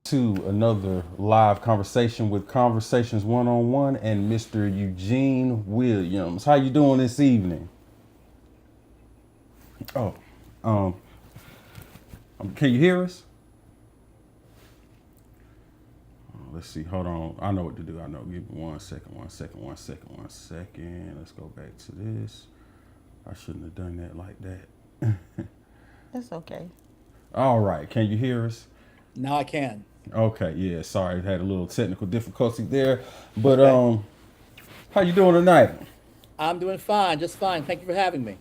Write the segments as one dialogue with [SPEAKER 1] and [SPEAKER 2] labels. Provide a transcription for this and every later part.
[SPEAKER 1] to another live conversation with Conversations One-on-One and Mr. Eugene Williams. How you doing this evening? Oh, um, can you hear us? Let's see. Hold on. I know what to do. I know. Give me 1 second. 1 second. 1 second. 1 second. Let's go back to this. I shouldn't have done that like that.
[SPEAKER 2] That's okay.
[SPEAKER 1] All right. Can you hear us?
[SPEAKER 3] Now I can.
[SPEAKER 1] Okay. Yeah. Sorry, had a little technical difficulty there. But
[SPEAKER 3] Okay.
[SPEAKER 1] how you doing tonight?
[SPEAKER 3] I'm doing fine, just fine. Thank you for having me.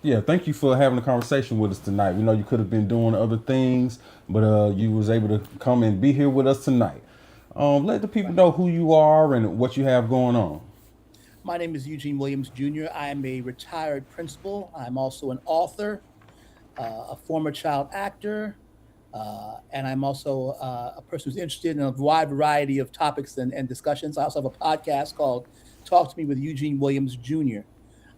[SPEAKER 1] Yeah, thank you for having a conversation with us tonight. We know you could have been doing other things, but you was able to come and be here with us tonight. Let the people
[SPEAKER 3] Right.
[SPEAKER 1] know who you are and what you have going on.
[SPEAKER 3] My name is Eugene Williams Jr. I am a retired principal. I'm also an author, a former child actor, and I'm also a person who's interested in a wide variety of topics and discussions. I also have a podcast called Talk to Me with Eugene Williams Jr.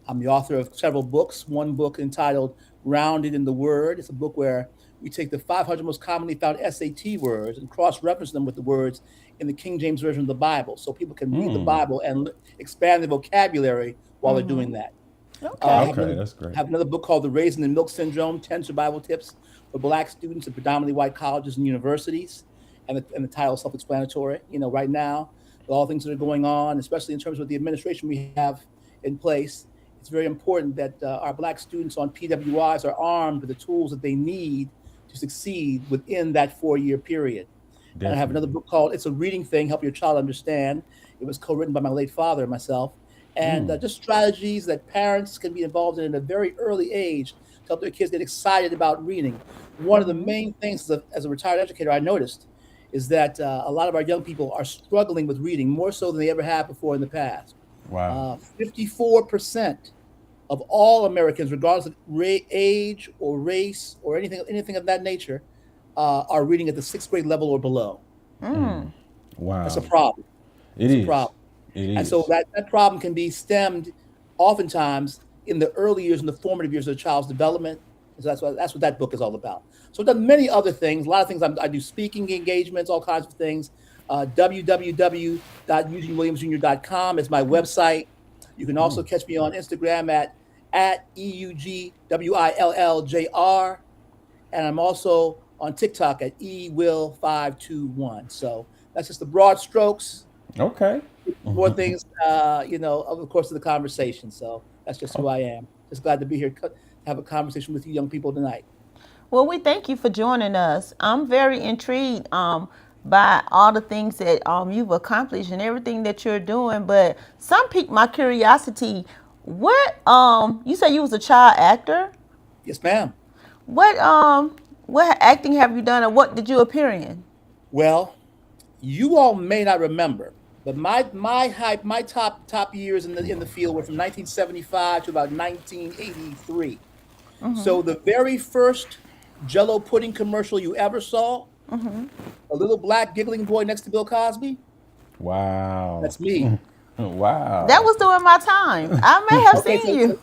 [SPEAKER 3] I'm the author of several books. One book entitled Rounded in the Word. It's a book where we take the 500 most commonly found SAT words and cross reference them with the words in the King James Version of the Bible so people can read the
[SPEAKER 1] Hmm.
[SPEAKER 3] Bible and expand their vocabulary while they're doing that. I
[SPEAKER 2] Okay.
[SPEAKER 3] have
[SPEAKER 1] Okay,
[SPEAKER 3] another,
[SPEAKER 1] that's great.
[SPEAKER 3] have another book called The Raisin and Milk Syndrome 10 Survival Tips for Black Students at Predominantly White Colleges and Universities. And the title is self explanatory. Right now, with all things that are going on, especially in terms of the administration we have in place, it's very important that our Black students on PWIs are armed with the tools that they need to succeed within that 4 year period. And I have another
[SPEAKER 1] Definitely.
[SPEAKER 3] book called It's a Reading Thing, Help Your Child Understand. It was co written by my late father and myself. And
[SPEAKER 1] Mm.
[SPEAKER 3] just strategies that parents can be involved in at a very early age to help their kids get excited about reading. One of the main things as a retired educator I noticed is that a lot of our young people are struggling with reading more so than they ever have before in the past.
[SPEAKER 1] Wow.
[SPEAKER 3] 54% of all Americans, regardless of age or race or anything of that nature, are reading at the sixth grade level or below.
[SPEAKER 2] Mm.
[SPEAKER 3] That's a
[SPEAKER 1] Wow.
[SPEAKER 3] problem.
[SPEAKER 1] It
[SPEAKER 3] It's a
[SPEAKER 1] is.
[SPEAKER 3] problem.
[SPEAKER 1] It
[SPEAKER 3] And so
[SPEAKER 1] is.
[SPEAKER 3] that problem can be stemmed oftentimes in the early years, in the formative years of a child's development. So that's what that book is all about. So I've done many other things, a lot of things. I do speaking engagements, all kinds of things. www.eugenewilliamsjr.com is my website. You can also
[SPEAKER 1] Mm.
[SPEAKER 3] catch me on Instagram at EUGWILLJR. And I'm also on TikTok at ewill521. So that's just the broad strokes.
[SPEAKER 1] Okay.
[SPEAKER 3] More things, over the course of the conversation. So that's just who
[SPEAKER 1] Okay.
[SPEAKER 3] I am. Just glad to be here to have a conversation with you young people tonight.
[SPEAKER 2] Well, we thank you for joining us. I'm very intrigued by all the things that you've accomplished and everything that you're doing. But some piqued my curiosity. What you said you was a child actor?
[SPEAKER 3] Yes, ma'am.
[SPEAKER 2] What what acting have you done, and what did you appear in?
[SPEAKER 3] Well, you all may not remember, but my top years in the field were from 1975 to about 1983. So the very first Jello pudding commercial you ever saw, a little black giggling boy next to Bill Cosby,
[SPEAKER 1] Wow.
[SPEAKER 3] that's me.
[SPEAKER 2] That
[SPEAKER 1] Wow.
[SPEAKER 2] was during my time. I may have
[SPEAKER 3] Okay,
[SPEAKER 2] seen
[SPEAKER 3] so
[SPEAKER 2] you.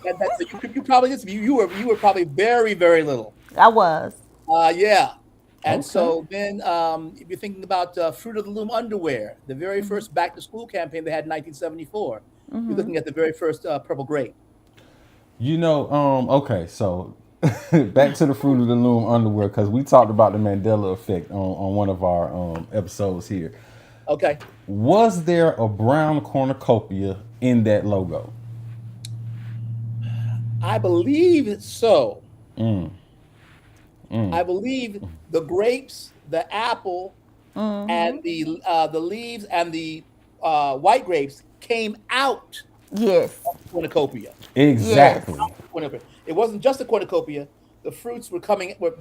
[SPEAKER 3] you probably you were probably very little.
[SPEAKER 2] I was.
[SPEAKER 3] Yeah. And
[SPEAKER 1] Okay.
[SPEAKER 3] so then, if you're thinking about Fruit of the Loom underwear, the very first back to school campaign they had in 1974, you're looking at the very first Purple Grape.
[SPEAKER 1] Okay, so back to the Fruit of the Loom underwear because we talked about the Mandela Effect on one of our episodes here.
[SPEAKER 3] Okay.
[SPEAKER 1] Was there a brown cornucopia in that logo?
[SPEAKER 3] I believe it's so.
[SPEAKER 1] Mm, mm.
[SPEAKER 3] I believe the grapes, the apple, and the leaves and the white grapes came out
[SPEAKER 2] Yes.
[SPEAKER 3] of the cornucopia.
[SPEAKER 2] Yes.
[SPEAKER 1] Exactly.
[SPEAKER 3] Cornucopia. It wasn't just a cornucopia. The fruits were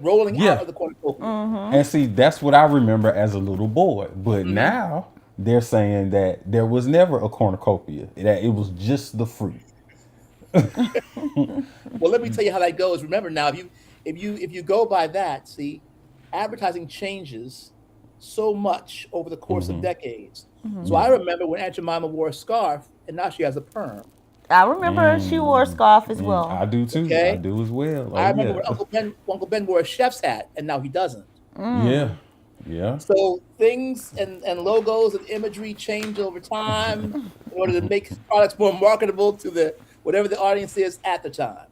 [SPEAKER 3] rolling out
[SPEAKER 1] Yeah.
[SPEAKER 3] of the cornucopia.
[SPEAKER 1] And see, that's what I remember as a little boy. But
[SPEAKER 3] Hmm.
[SPEAKER 1] now they're saying that there was never a cornucopia, that it was just the fruit.
[SPEAKER 3] Well, let me tell you how that goes. Remember now, if you go by that, see, advertising changes so much over the course of decades. So
[SPEAKER 1] Yeah.
[SPEAKER 3] I remember when Aunt Jemima wore a scarf, and now she has a perm.
[SPEAKER 2] I remember she wore a scarf as
[SPEAKER 1] I
[SPEAKER 2] well.
[SPEAKER 1] do too. I
[SPEAKER 3] Okay,
[SPEAKER 1] do as well.
[SPEAKER 3] I
[SPEAKER 1] Oh
[SPEAKER 3] remember
[SPEAKER 1] yeah.
[SPEAKER 3] when Uncle Ben wore a chef's hat, and now he doesn't.
[SPEAKER 1] Yeah. Yeah.
[SPEAKER 3] So things and logos and imagery change over time in order to make products more marketable to the whatever the audience is at the time.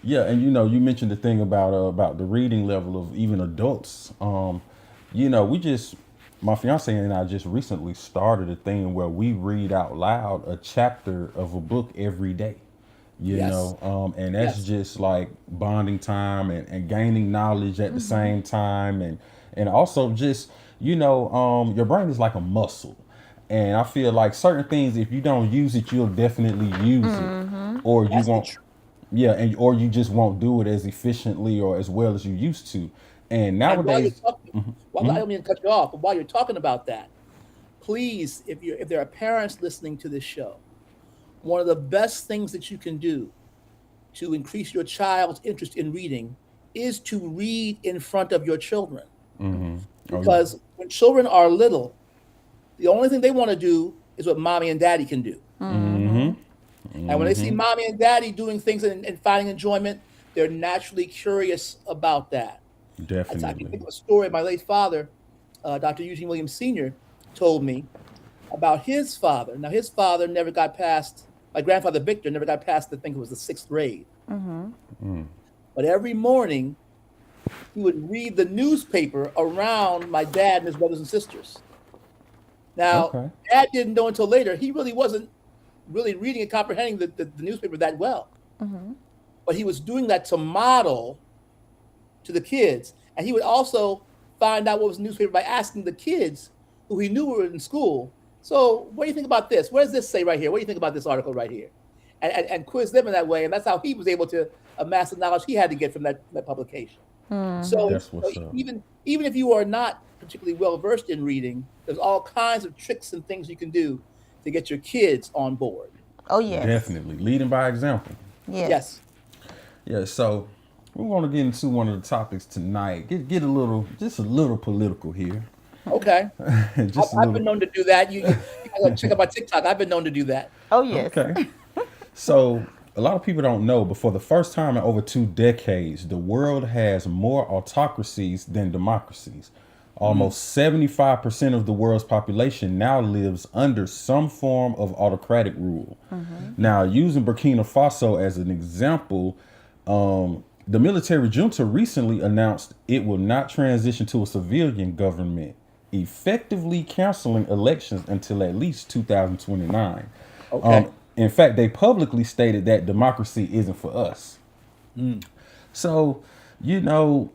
[SPEAKER 1] Yeah, and you mentioned the thing about the reading level of even adults. We just my fiance and I just recently started a thing where we read out loud a chapter of a book every day.
[SPEAKER 3] Yes.
[SPEAKER 1] And that's
[SPEAKER 3] Yes.
[SPEAKER 1] just like bonding time and gaining knowledge at the same time, and also just your brain is like a muscle, and I feel like certain things, if you don't use it, you'll definitely use it, or you
[SPEAKER 3] That's the
[SPEAKER 1] won't.
[SPEAKER 3] truth.
[SPEAKER 1] Yeah, and or you just won't do it as efficiently or as well as you used to. And
[SPEAKER 3] And while you're
[SPEAKER 1] nowadays,
[SPEAKER 3] talking, while I don't mean to cut you off, but while you're talking about that, please, if there are parents listening to this show, one of the best things that you can do to increase your child's interest in reading is to read in front of your children.
[SPEAKER 1] oh yeah,
[SPEAKER 3] Because when children are little, the only thing they want to do is what mommy and daddy can do. And when they see mommy and daddy doing things and finding enjoyment, they're naturally curious about that. I can
[SPEAKER 1] definitely.
[SPEAKER 3] think of a story my late father, Dr. Eugene Williams Sr., told me about his father. Now, his father never got past, my grandfather Victor never got past, I think it was the sixth grade. But every morning, he would read the newspaper around my dad and his brothers and sisters. Now,
[SPEAKER 1] Okay.
[SPEAKER 3] dad didn't know until later, he really wasn't really reading and comprehending the newspaper that well. But he was doing that to model to the kids. And he would also find out what was in the newspaper by asking the kids who he knew were in school. So, what do you think about this? What does this say right here? What do you think about this article right here? And quiz them in that way. And that's how he was able to amass the knowledge he had to get from that publication. So,
[SPEAKER 1] That's what's up.
[SPEAKER 3] even if you are not particularly well versed in reading, there's all kinds of tricks and things you can do to get your kids on board.
[SPEAKER 2] Oh yes.
[SPEAKER 1] Definitely leading by example.
[SPEAKER 2] Yes.
[SPEAKER 3] Yes.
[SPEAKER 1] Yeah. So we want to get into one of the topics tonight. Get just a little political here.
[SPEAKER 3] Okay.
[SPEAKER 1] Just a
[SPEAKER 3] I've been
[SPEAKER 1] little.
[SPEAKER 3] known to do that. You gotta check out my TikTok. I've been known to do that.
[SPEAKER 2] Oh yes.
[SPEAKER 1] Okay. So a lot of people don't know, but for the first time in over 2 decades, the world has more autocracies than democracies. Almost 75% of the world's population now lives under some form of autocratic rule. Now, using Burkina Faso as an example, the military junta recently announced it will not transition to a civilian government, effectively canceling elections until at least 2029.
[SPEAKER 3] Okay.
[SPEAKER 1] In fact, they publicly stated that democracy isn't for us. So, you know,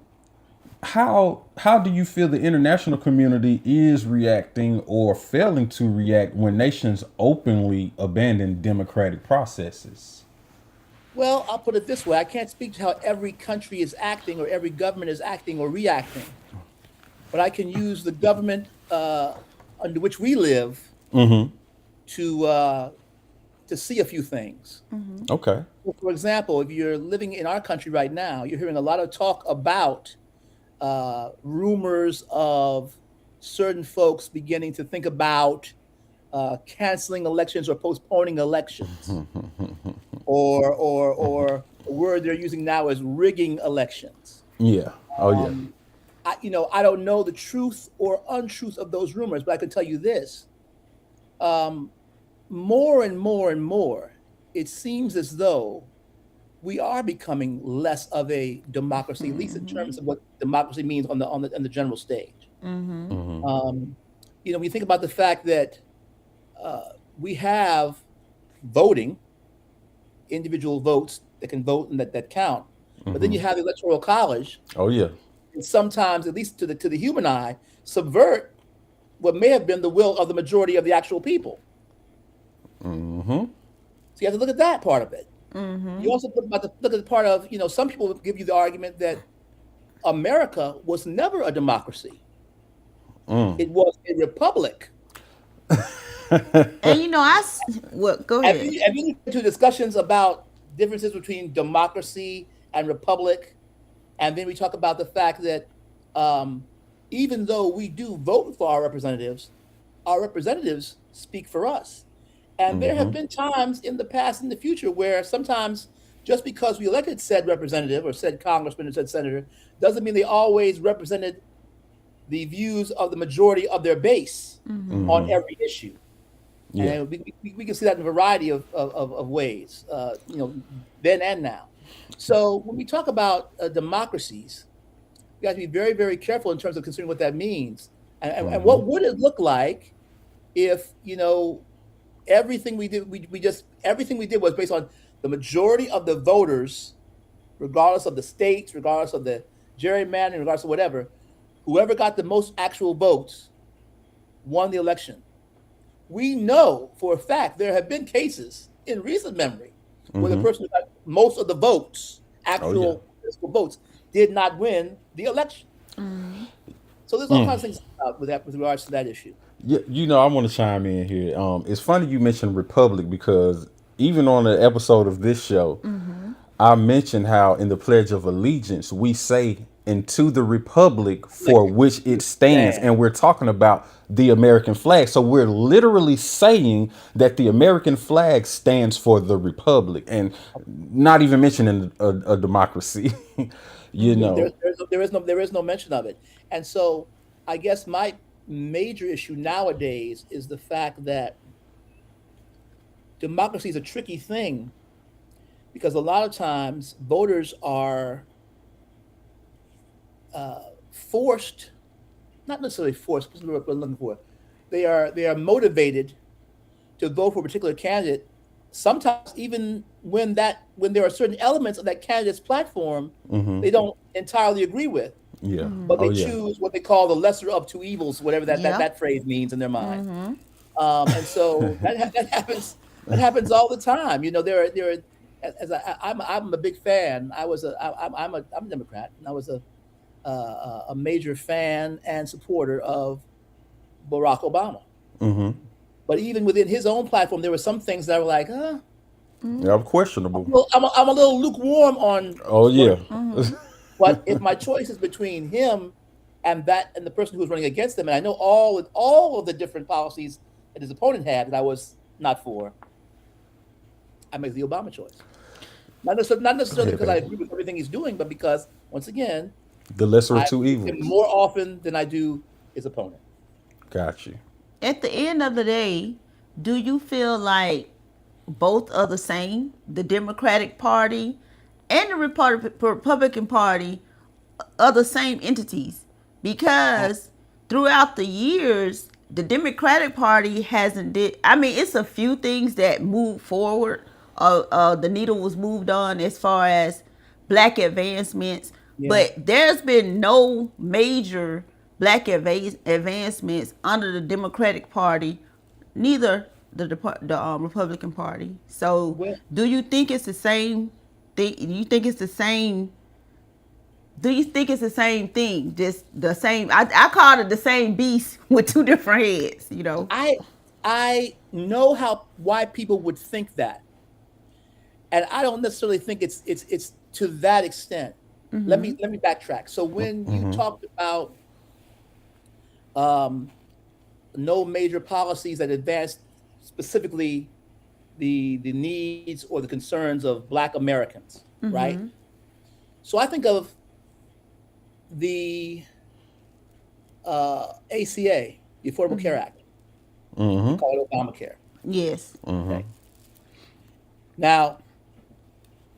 [SPEAKER 1] how do you feel the international community is reacting or failing to react when nations openly abandon democratic processes?
[SPEAKER 3] Well, I'll put it this way. I can't speak to how every country is acting or every government is acting or reacting, but I can use the government under which we live to see a few things.
[SPEAKER 1] Okay.
[SPEAKER 3] Well, for example, if you're living in our country right now, you're hearing a lot of talk about rumors of certain folks beginning to think about canceling elections or postponing elections, or the word they're using now is rigging elections.
[SPEAKER 1] Yeah. Oh yeah.
[SPEAKER 3] I don't know the truth or untruth of those rumors, but I can tell you this: more and more and more, it seems as though we are becoming less of a democracy, at least in terms of what democracy means on the general stage. When you think about the fact that we have voting, individual votes that can vote and that count, but then you have the electoral college,
[SPEAKER 1] Oh yeah.
[SPEAKER 3] and sometimes, at least to the human eye, subvert what may have been the will of the majority of the actual people. So you have to look at that part of it. You also look at the part of, some people would give you the argument that America was never a democracy. It was a republic.
[SPEAKER 2] And go
[SPEAKER 3] Have
[SPEAKER 2] ahead.
[SPEAKER 3] you looked into discussions about differences between democracy and republic? And then we talk about the fact that even though we do vote for our representatives speak for us. And there have been times in the past and the future where sometimes just because we elected said representative or said congressman or said senator doesn't mean they always represented the views of the majority of their base on every issue.
[SPEAKER 1] Yeah.
[SPEAKER 3] And we can see that in a variety of ways, then and now. So when we talk about democracies, we have to be very, very careful in terms of considering what that means. And what would it look like if, everything we did, everything we did was based on the majority of the voters, regardless of the states, regardless of the gerrymandering, regardless of whatever, whoever got the most actual votes won the election. We know for a fact there have been cases in recent memory where the person who got most of the votes,
[SPEAKER 1] Oh
[SPEAKER 3] actual physical votes, did not win the election. So there's all kinds of things about with that with regards to that issue.
[SPEAKER 1] yeah. I want to chime in here. It's funny you mentioned republic because even on the episode of this show, I mentioned how in the Pledge of Allegiance we say into the republic for
[SPEAKER 3] Like,
[SPEAKER 1] which it stands,
[SPEAKER 3] stand.
[SPEAKER 1] and we're talking about the American flag. So we're literally saying that the American flag stands for the republic, and not even mentioning a democracy. you know.
[SPEAKER 3] There is no mention of it. And so I guess my major issue nowadays is the fact that democracy is a tricky thing because a lot of times voters are forced, not necessarily forced, because what we're looking for. They are motivated to vote for a particular candidate. Sometimes even when there are certain elements of that candidate's platform they don't entirely agree with,
[SPEAKER 1] Yeah.
[SPEAKER 3] but
[SPEAKER 1] Oh
[SPEAKER 3] they
[SPEAKER 1] yeah.
[SPEAKER 3] choose what they call the lesser of two evils, whatever
[SPEAKER 2] Yep.
[SPEAKER 3] that phrase means in their mind. And so that happens. That happens all the time. There are as I'm a big fan. I'm a Democrat, and I was a major fan and supporter of Barack Obama. But even within his own platform, there were some things that were like,
[SPEAKER 1] Yeah. Questionable.
[SPEAKER 3] well, I'm a little lukewarm on
[SPEAKER 1] Oh
[SPEAKER 3] one or
[SPEAKER 1] yeah.
[SPEAKER 3] two. But if my choice is between him and the person who's running against him, and I know all of the different policies that his opponent had that I was not for, I make the Obama choice. Not necessarily
[SPEAKER 1] Yeah,
[SPEAKER 3] because I
[SPEAKER 1] baby.
[SPEAKER 3] agree with everything he's doing, but because once again,
[SPEAKER 1] The lesser
[SPEAKER 3] I
[SPEAKER 1] of two
[SPEAKER 3] agree with him
[SPEAKER 1] evils.
[SPEAKER 3] more often than I do his opponent.
[SPEAKER 1] Got you.
[SPEAKER 2] At the end of the day, do you feel like both are the same? The Democratic Party and the Republican Party are the same entities?
[SPEAKER 3] I,
[SPEAKER 2] Because throughout the years, the Democratic Party hasn't did. I mean, it's a few things that moved forward. The needle was moved on as far as black advancements,
[SPEAKER 3] yeah.
[SPEAKER 2] but there's been no major black advancements under the Democratic Party, neither the Republican Party. So,
[SPEAKER 3] Well,
[SPEAKER 2] do you think it's the same thing? Do you think it's the same? Do you think it's the same thing? Just the same? I called it the same beast with two different heads.
[SPEAKER 3] I I know how why people would think that, and I don't necessarily think it's to that extent. Let me backtrack. So when you talked about um, no major policies that advanced specifically the needs or the concerns of Black Americans, right? So I think of the ACA, the Affordable Care Act. We call it Obamacare.
[SPEAKER 2] Yes.
[SPEAKER 3] Okay. Now,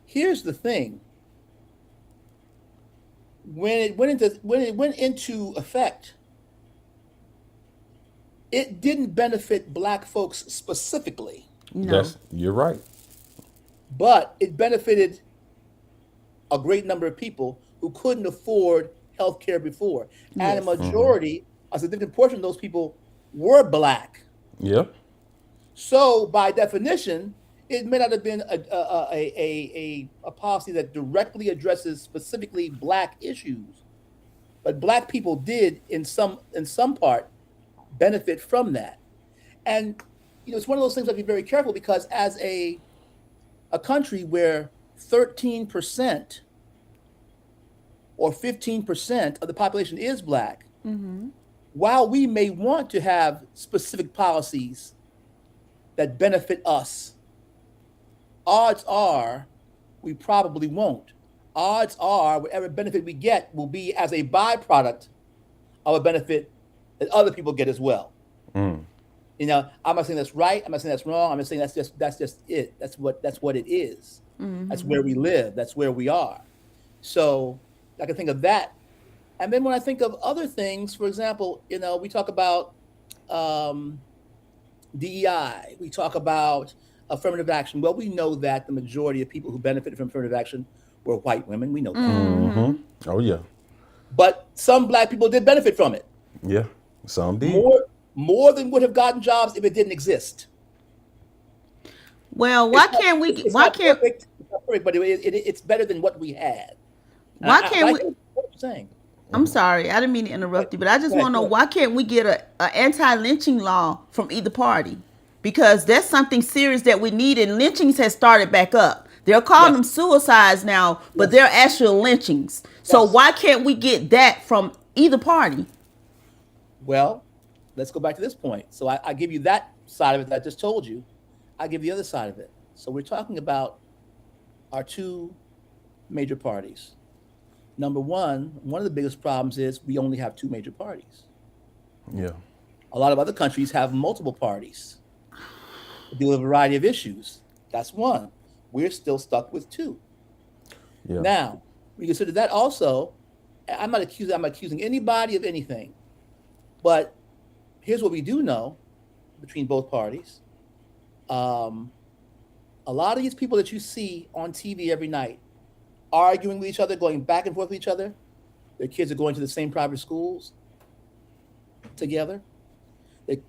[SPEAKER 3] here's the thing: when it went into effect, it didn't benefit Black folks specifically,
[SPEAKER 2] No.
[SPEAKER 1] You're right.
[SPEAKER 3] but it benefited a great number of people who couldn't afford health care before, and a
[SPEAKER 2] Yes.
[SPEAKER 3] majority, a significant portion of those people were Black.
[SPEAKER 1] Yep.
[SPEAKER 3] So, by definition, it may not have been a policy that directly addresses specifically Black issues, but Black people did in some part benefit from that. And it's one of those things that be very careful because as a country where 13% or 15% of the population is Black, while we may want to have specific policies that benefit us, odds are we probably won't. Odds are whatever benefit we get will be as a byproduct of a benefit that other people get as well.
[SPEAKER 1] Mm.
[SPEAKER 3] You know, I'm not saying that's right. I'm not saying that's wrong. I'm just saying that's just it. That's what it is. That's where we live. That's where we are. So I can think of that. And then when I think of other things, for example, you know, we talk about um, DEI. We talk about affirmative action. Well, we know that the majority of people who benefited from affirmative action were white women. We know that.
[SPEAKER 1] Mm-hmm. Oh yeah.
[SPEAKER 3] But some black people did benefit from it
[SPEAKER 1] Yeah. Some did.
[SPEAKER 3] more than would have gotten jobs if it didn't exist.
[SPEAKER 2] Well,
[SPEAKER 3] It's not, it's
[SPEAKER 2] why
[SPEAKER 3] not
[SPEAKER 2] can't
[SPEAKER 3] perfect. It's not perfect, but it's better than what we had.
[SPEAKER 2] why
[SPEAKER 3] But
[SPEAKER 2] can't
[SPEAKER 3] I
[SPEAKER 2] we?
[SPEAKER 3] hear what you're saying.
[SPEAKER 2] I'm sorry, I didn't mean to interrupt you, but I just
[SPEAKER 3] Go
[SPEAKER 2] want
[SPEAKER 3] ahead,
[SPEAKER 2] to know
[SPEAKER 3] go ahead.
[SPEAKER 2] why can't we get a anti-lynching law from either party? Because that's something serious that we need, and lynchings has started back up. They're calling them
[SPEAKER 3] Yes,
[SPEAKER 2] suicides now, but they're
[SPEAKER 3] yes,
[SPEAKER 2] actual lynchings. So
[SPEAKER 3] yes.
[SPEAKER 2] why can't we get that from either party?
[SPEAKER 3] Well, let's go back to this point. So I give you that side of it that I just told you. I give the other side of it. So we're talking about our two major parties. Number one of the biggest problems is we only have two major parties.
[SPEAKER 1] Yeah.
[SPEAKER 3] A lot of other countries have multiple parties to deal with a variety of issues. That's one. We're still stuck with two.
[SPEAKER 1] Yeah.
[SPEAKER 3] Now, we consider that also. I'm not accusing anybody of anything. But here's what we do know between both parties. Um, a lot of these people that you see on TV every night arguing with each other, going back and forth with each other, their kids are going to the same private schools together.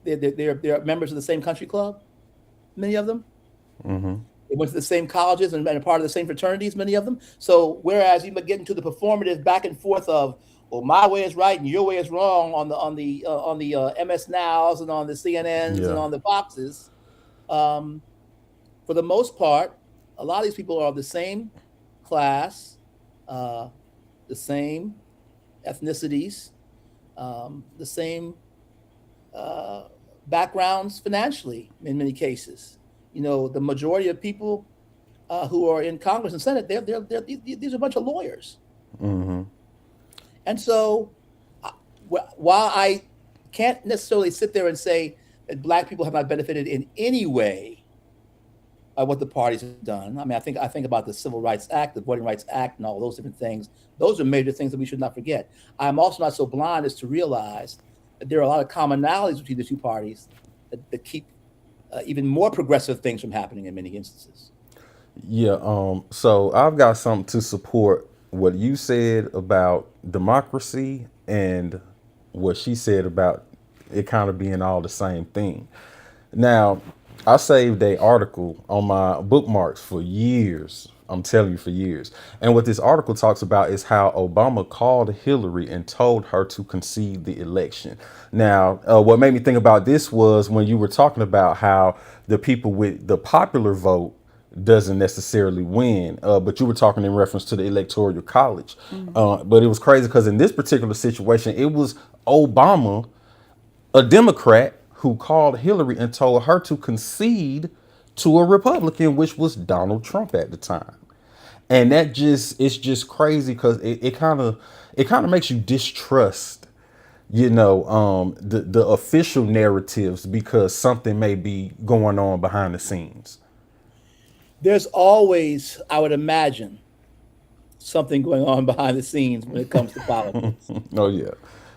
[SPEAKER 3] They're members of the same country club, many of them.
[SPEAKER 1] Mm-hmm.
[SPEAKER 3] They went to the same colleges and are part of the same fraternities, many of them. So whereas you might get into the performative back and forth of, well, my way is right and your way is wrong on the MS Nows and on the CNNs and
[SPEAKER 1] Yeah.
[SPEAKER 3] on the Foxes, for the most part, a lot of these people are of the same class, uh, the same ethnicities, the same uh, backgrounds financially in many cases. You know, the majority of people who are in Congress and Senate, these are a bunch of lawyers.
[SPEAKER 1] Mm-hmm.
[SPEAKER 3] And so while I can't necessarily sit there and say that black people have not benefited in any way by what the parties have done. I mean, I think about the Civil Rights Act, the Voting Rights Act, and all those different things. Those are major things that we should not forget. I'm also not so blind as to realize that there are a lot of commonalities between the two parties that keep even more progressive things from happening in many instances.
[SPEAKER 1] Yeah. So I've got something to support what you said about democracy and what she said about it kind of being all the same thing. Now, I saved a article on my bookmarks for years. I'm telling you, for years. And what this article talks about is how Obama called Hillary and told her to concede the election. Now, what made me think about this was when you were talking about how the people with the popular vote doesn't necessarily win, but you were talking in reference to the electoral college. But it was crazy because in this particular situation, it was Obama, a Democrat, who called Hillary and told her to concede to a Republican, which was Donald Trump at the time. And it's just crazy because it kind of makes you distrust, the official narratives because something may be going on behind the scenes.
[SPEAKER 3] There's always, I would imagine, something going on behind the scenes when it comes to politics.
[SPEAKER 1] Oh yeah.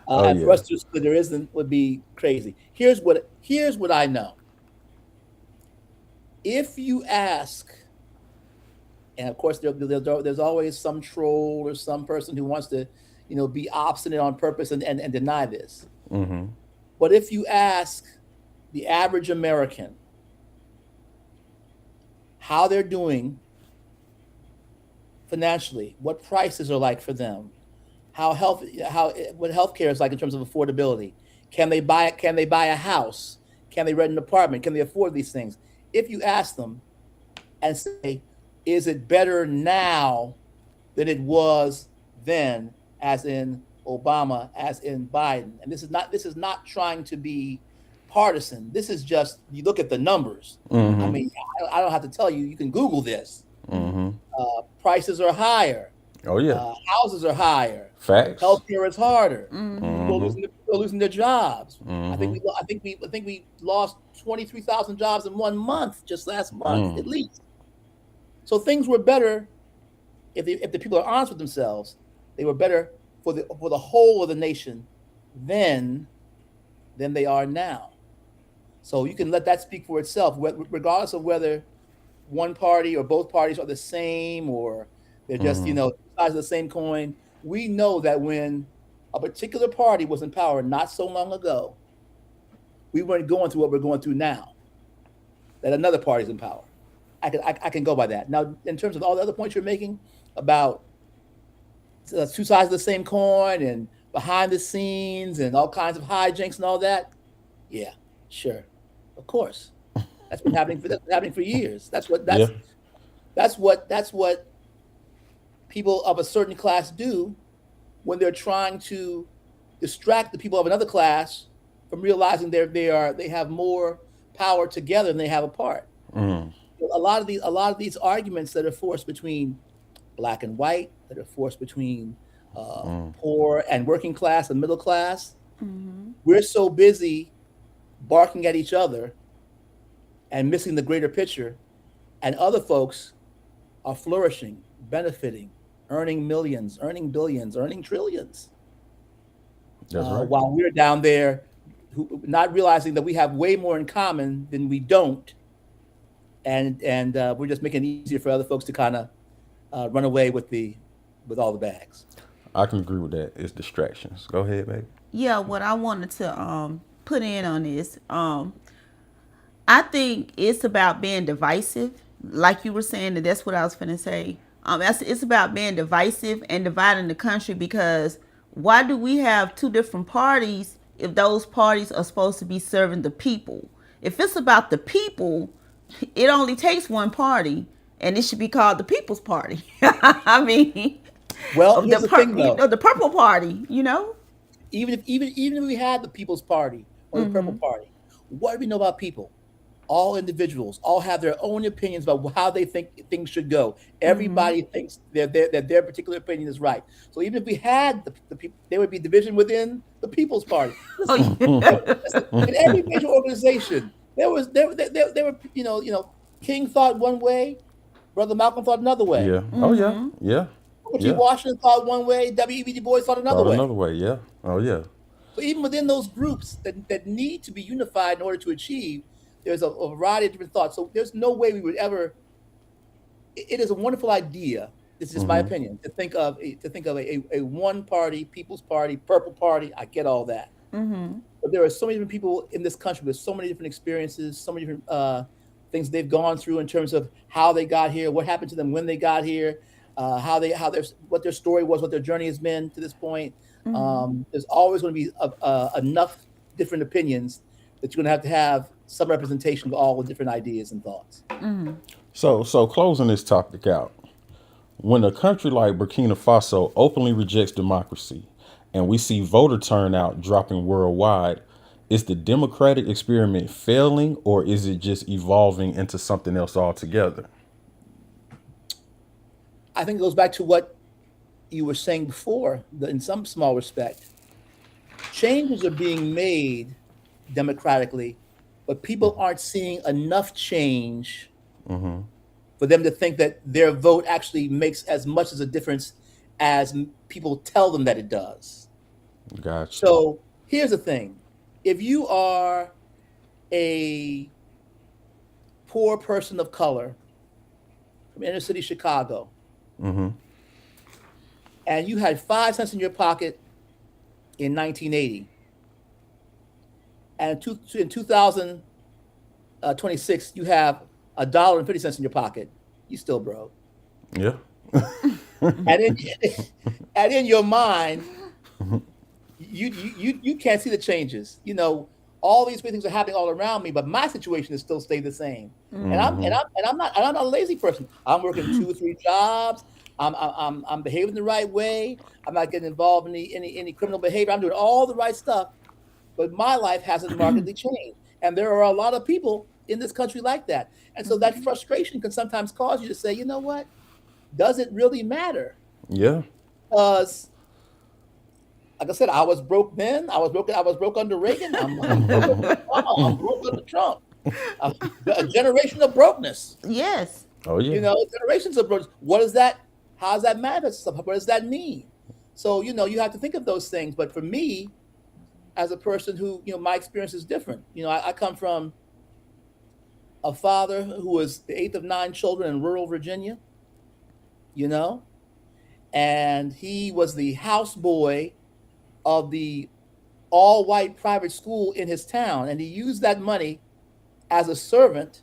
[SPEAKER 1] Oh
[SPEAKER 3] And for
[SPEAKER 1] yeah.
[SPEAKER 3] us to say there isn't would be crazy. Here's what I know. If you ask, and of course there's always some troll or some person who wants to, be obstinate on purpose and deny this.
[SPEAKER 1] Mm-hmm.
[SPEAKER 3] But if you ask the average American how they're doing financially, what prices are like for them, what healthcare is like in terms of affordability. Can they buy a house? Can they rent an apartment? Can they afford these things? If you ask them and say, is it better now than it was then, as in Obama, as in Biden? And this is not trying to be partisan. This is just, you look at the numbers. I
[SPEAKER 1] Mm-hmm.
[SPEAKER 3] mean, I don't have to tell you, you can Google this.
[SPEAKER 1] Mm-hmm.
[SPEAKER 3] Prices are higher.
[SPEAKER 1] Oh yeah.
[SPEAKER 3] Houses are higher.
[SPEAKER 1] Facts.
[SPEAKER 3] Healthcare is harder.
[SPEAKER 1] Mm-hmm.
[SPEAKER 3] people are losing their jobs.
[SPEAKER 1] Mm-hmm.
[SPEAKER 3] I think we lost 23,000 jobs in 1 month, just last month at least. So things were better if the people are honest with themselves. They were better for the whole of the nation then than they are now. So you can let that speak for itself, regardless of whether one party or both parties are the same or they're just
[SPEAKER 1] Mm-hmm.
[SPEAKER 3] two sides of the same coin. We know that when a particular party was in power not so long ago, we weren't going through what we're going through now. That another party's in power. I can go by that. Now, in terms of all the other points you're making about two sides of the same coin and behind the scenes and all kinds of hijinks and all that, yeah, sure, of course, that's been happening for years.
[SPEAKER 1] Yeah.
[SPEAKER 3] That's what people of a certain class do when they're trying to distract the people of another class from realizing they have more power together than they have apart.
[SPEAKER 1] Mm.
[SPEAKER 3] A lot of these arguments that are forced between black and white, that are forced between
[SPEAKER 1] Mm.
[SPEAKER 3] poor and working class and middle class,
[SPEAKER 2] Mm-hmm.
[SPEAKER 3] we're so busy barking at each other and missing the greater picture, and other folks are flourishing, benefiting, earning millions, earning billions, earning trillions,
[SPEAKER 1] That's right.
[SPEAKER 3] while we're down there not realizing that we have way more in common than we don't, and we're just making it easier for other folks to kind of run away with all the bags.
[SPEAKER 1] I can agree with that. It's distractions. Go ahead, baby.
[SPEAKER 2] Yeah, what I wanted to put in on this, I think it's about being divisive. Like you were saying, and that's what I was finna say. It's about being divisive and dividing the country, because why do we have two different parties if those parties are supposed to be serving the people? If it's about the people, it only takes one party, and it should be called the People's Party. I mean,
[SPEAKER 3] Well, here's the thing, though.
[SPEAKER 2] the Purple Party.
[SPEAKER 3] Even if we had the People's Party or the Purple Party, what do we know about people? All individuals all have their own opinions about how they think things should go. Everybody thinks that their particular opinion is right. So even if we had the people, there would be division within the People's Party.
[SPEAKER 2] Oh, yeah.
[SPEAKER 3] In every major organization, there were King thought one way, Brother Malcolm thought another way.
[SPEAKER 1] Yeah. Oh yeah. Yeah.
[SPEAKER 3] Booker T.
[SPEAKER 1] Yeah.
[SPEAKER 3] Washington thought one way, W.E.B. Du Bois thought another
[SPEAKER 1] Thought
[SPEAKER 3] way.
[SPEAKER 1] another way. Yeah. Oh yeah.
[SPEAKER 3] So even within those groups that need to be unified in order to achieve, there's a variety of different thoughts. So there's no way we would ever. It is a wonderful idea. This is just my
[SPEAKER 1] Mm-hmm.
[SPEAKER 3] opinion to think of a one party, People's Party, Purple Party. I get all that, but there are so many different people in this country with so many different experiences, so many different things they've gone through in terms of how they got here, what happened to them when they got here, what their story was, what their journey has been to this point. There's always going to be enough different opinions that you're going to have some representation of all the different ideas and thoughts.
[SPEAKER 1] So closing this topic out, when a country like Burkina Faso openly rejects democracy and we see voter turnout dropping worldwide, is the democratic experiment failing, or is it just evolving into something else altogether?
[SPEAKER 3] I think it goes back to what you were saying before, that in some small respect, changes are being made democratically, but people aren't seeing enough change
[SPEAKER 1] Mm-hmm.
[SPEAKER 3] for them to think that their vote actually makes as much as a difference as people tell them that it does.
[SPEAKER 1] Gotcha.
[SPEAKER 3] So here's the thing. If you are a poor person of color from inner city Chicago,
[SPEAKER 1] Mm-hmm.
[SPEAKER 3] and you had 5 cents in your pocket in 1980, and in 2026 you have $1.50 in your pocket, you still broke.
[SPEAKER 1] Yeah.
[SPEAKER 3] And in your mind, you can't see the changes. All these things are happening all around me, but my situation is still stayed the same. And I'm not a lazy person. I'm working 2 or 3 jobs. I'm behaving the right way. I'm not getting involved in any criminal behavior. I'm doing all the right stuff, but my life hasn't markedly changed. And there are a lot of people in this country like that. And so that frustration can sometimes cause you to say, you know what? Does it really matter?
[SPEAKER 1] Yeah.
[SPEAKER 3] Because like I said, I was broke then. I was broke under Reagan. I'm broke under Obama. I'm broke under Trump. A, a generation of brokenness.
[SPEAKER 2] Yes.
[SPEAKER 1] Oh yeah.
[SPEAKER 3] Generations of brokenness. What is that? How does that manifest itself? What does that mean? So you have to think of those things. But for me, as a person who my experience is different. I come from a father who was the eighth of 9 children in rural Virginia. You know, and he was the houseboy of the all-white private school in his town, and he used that money as a servant.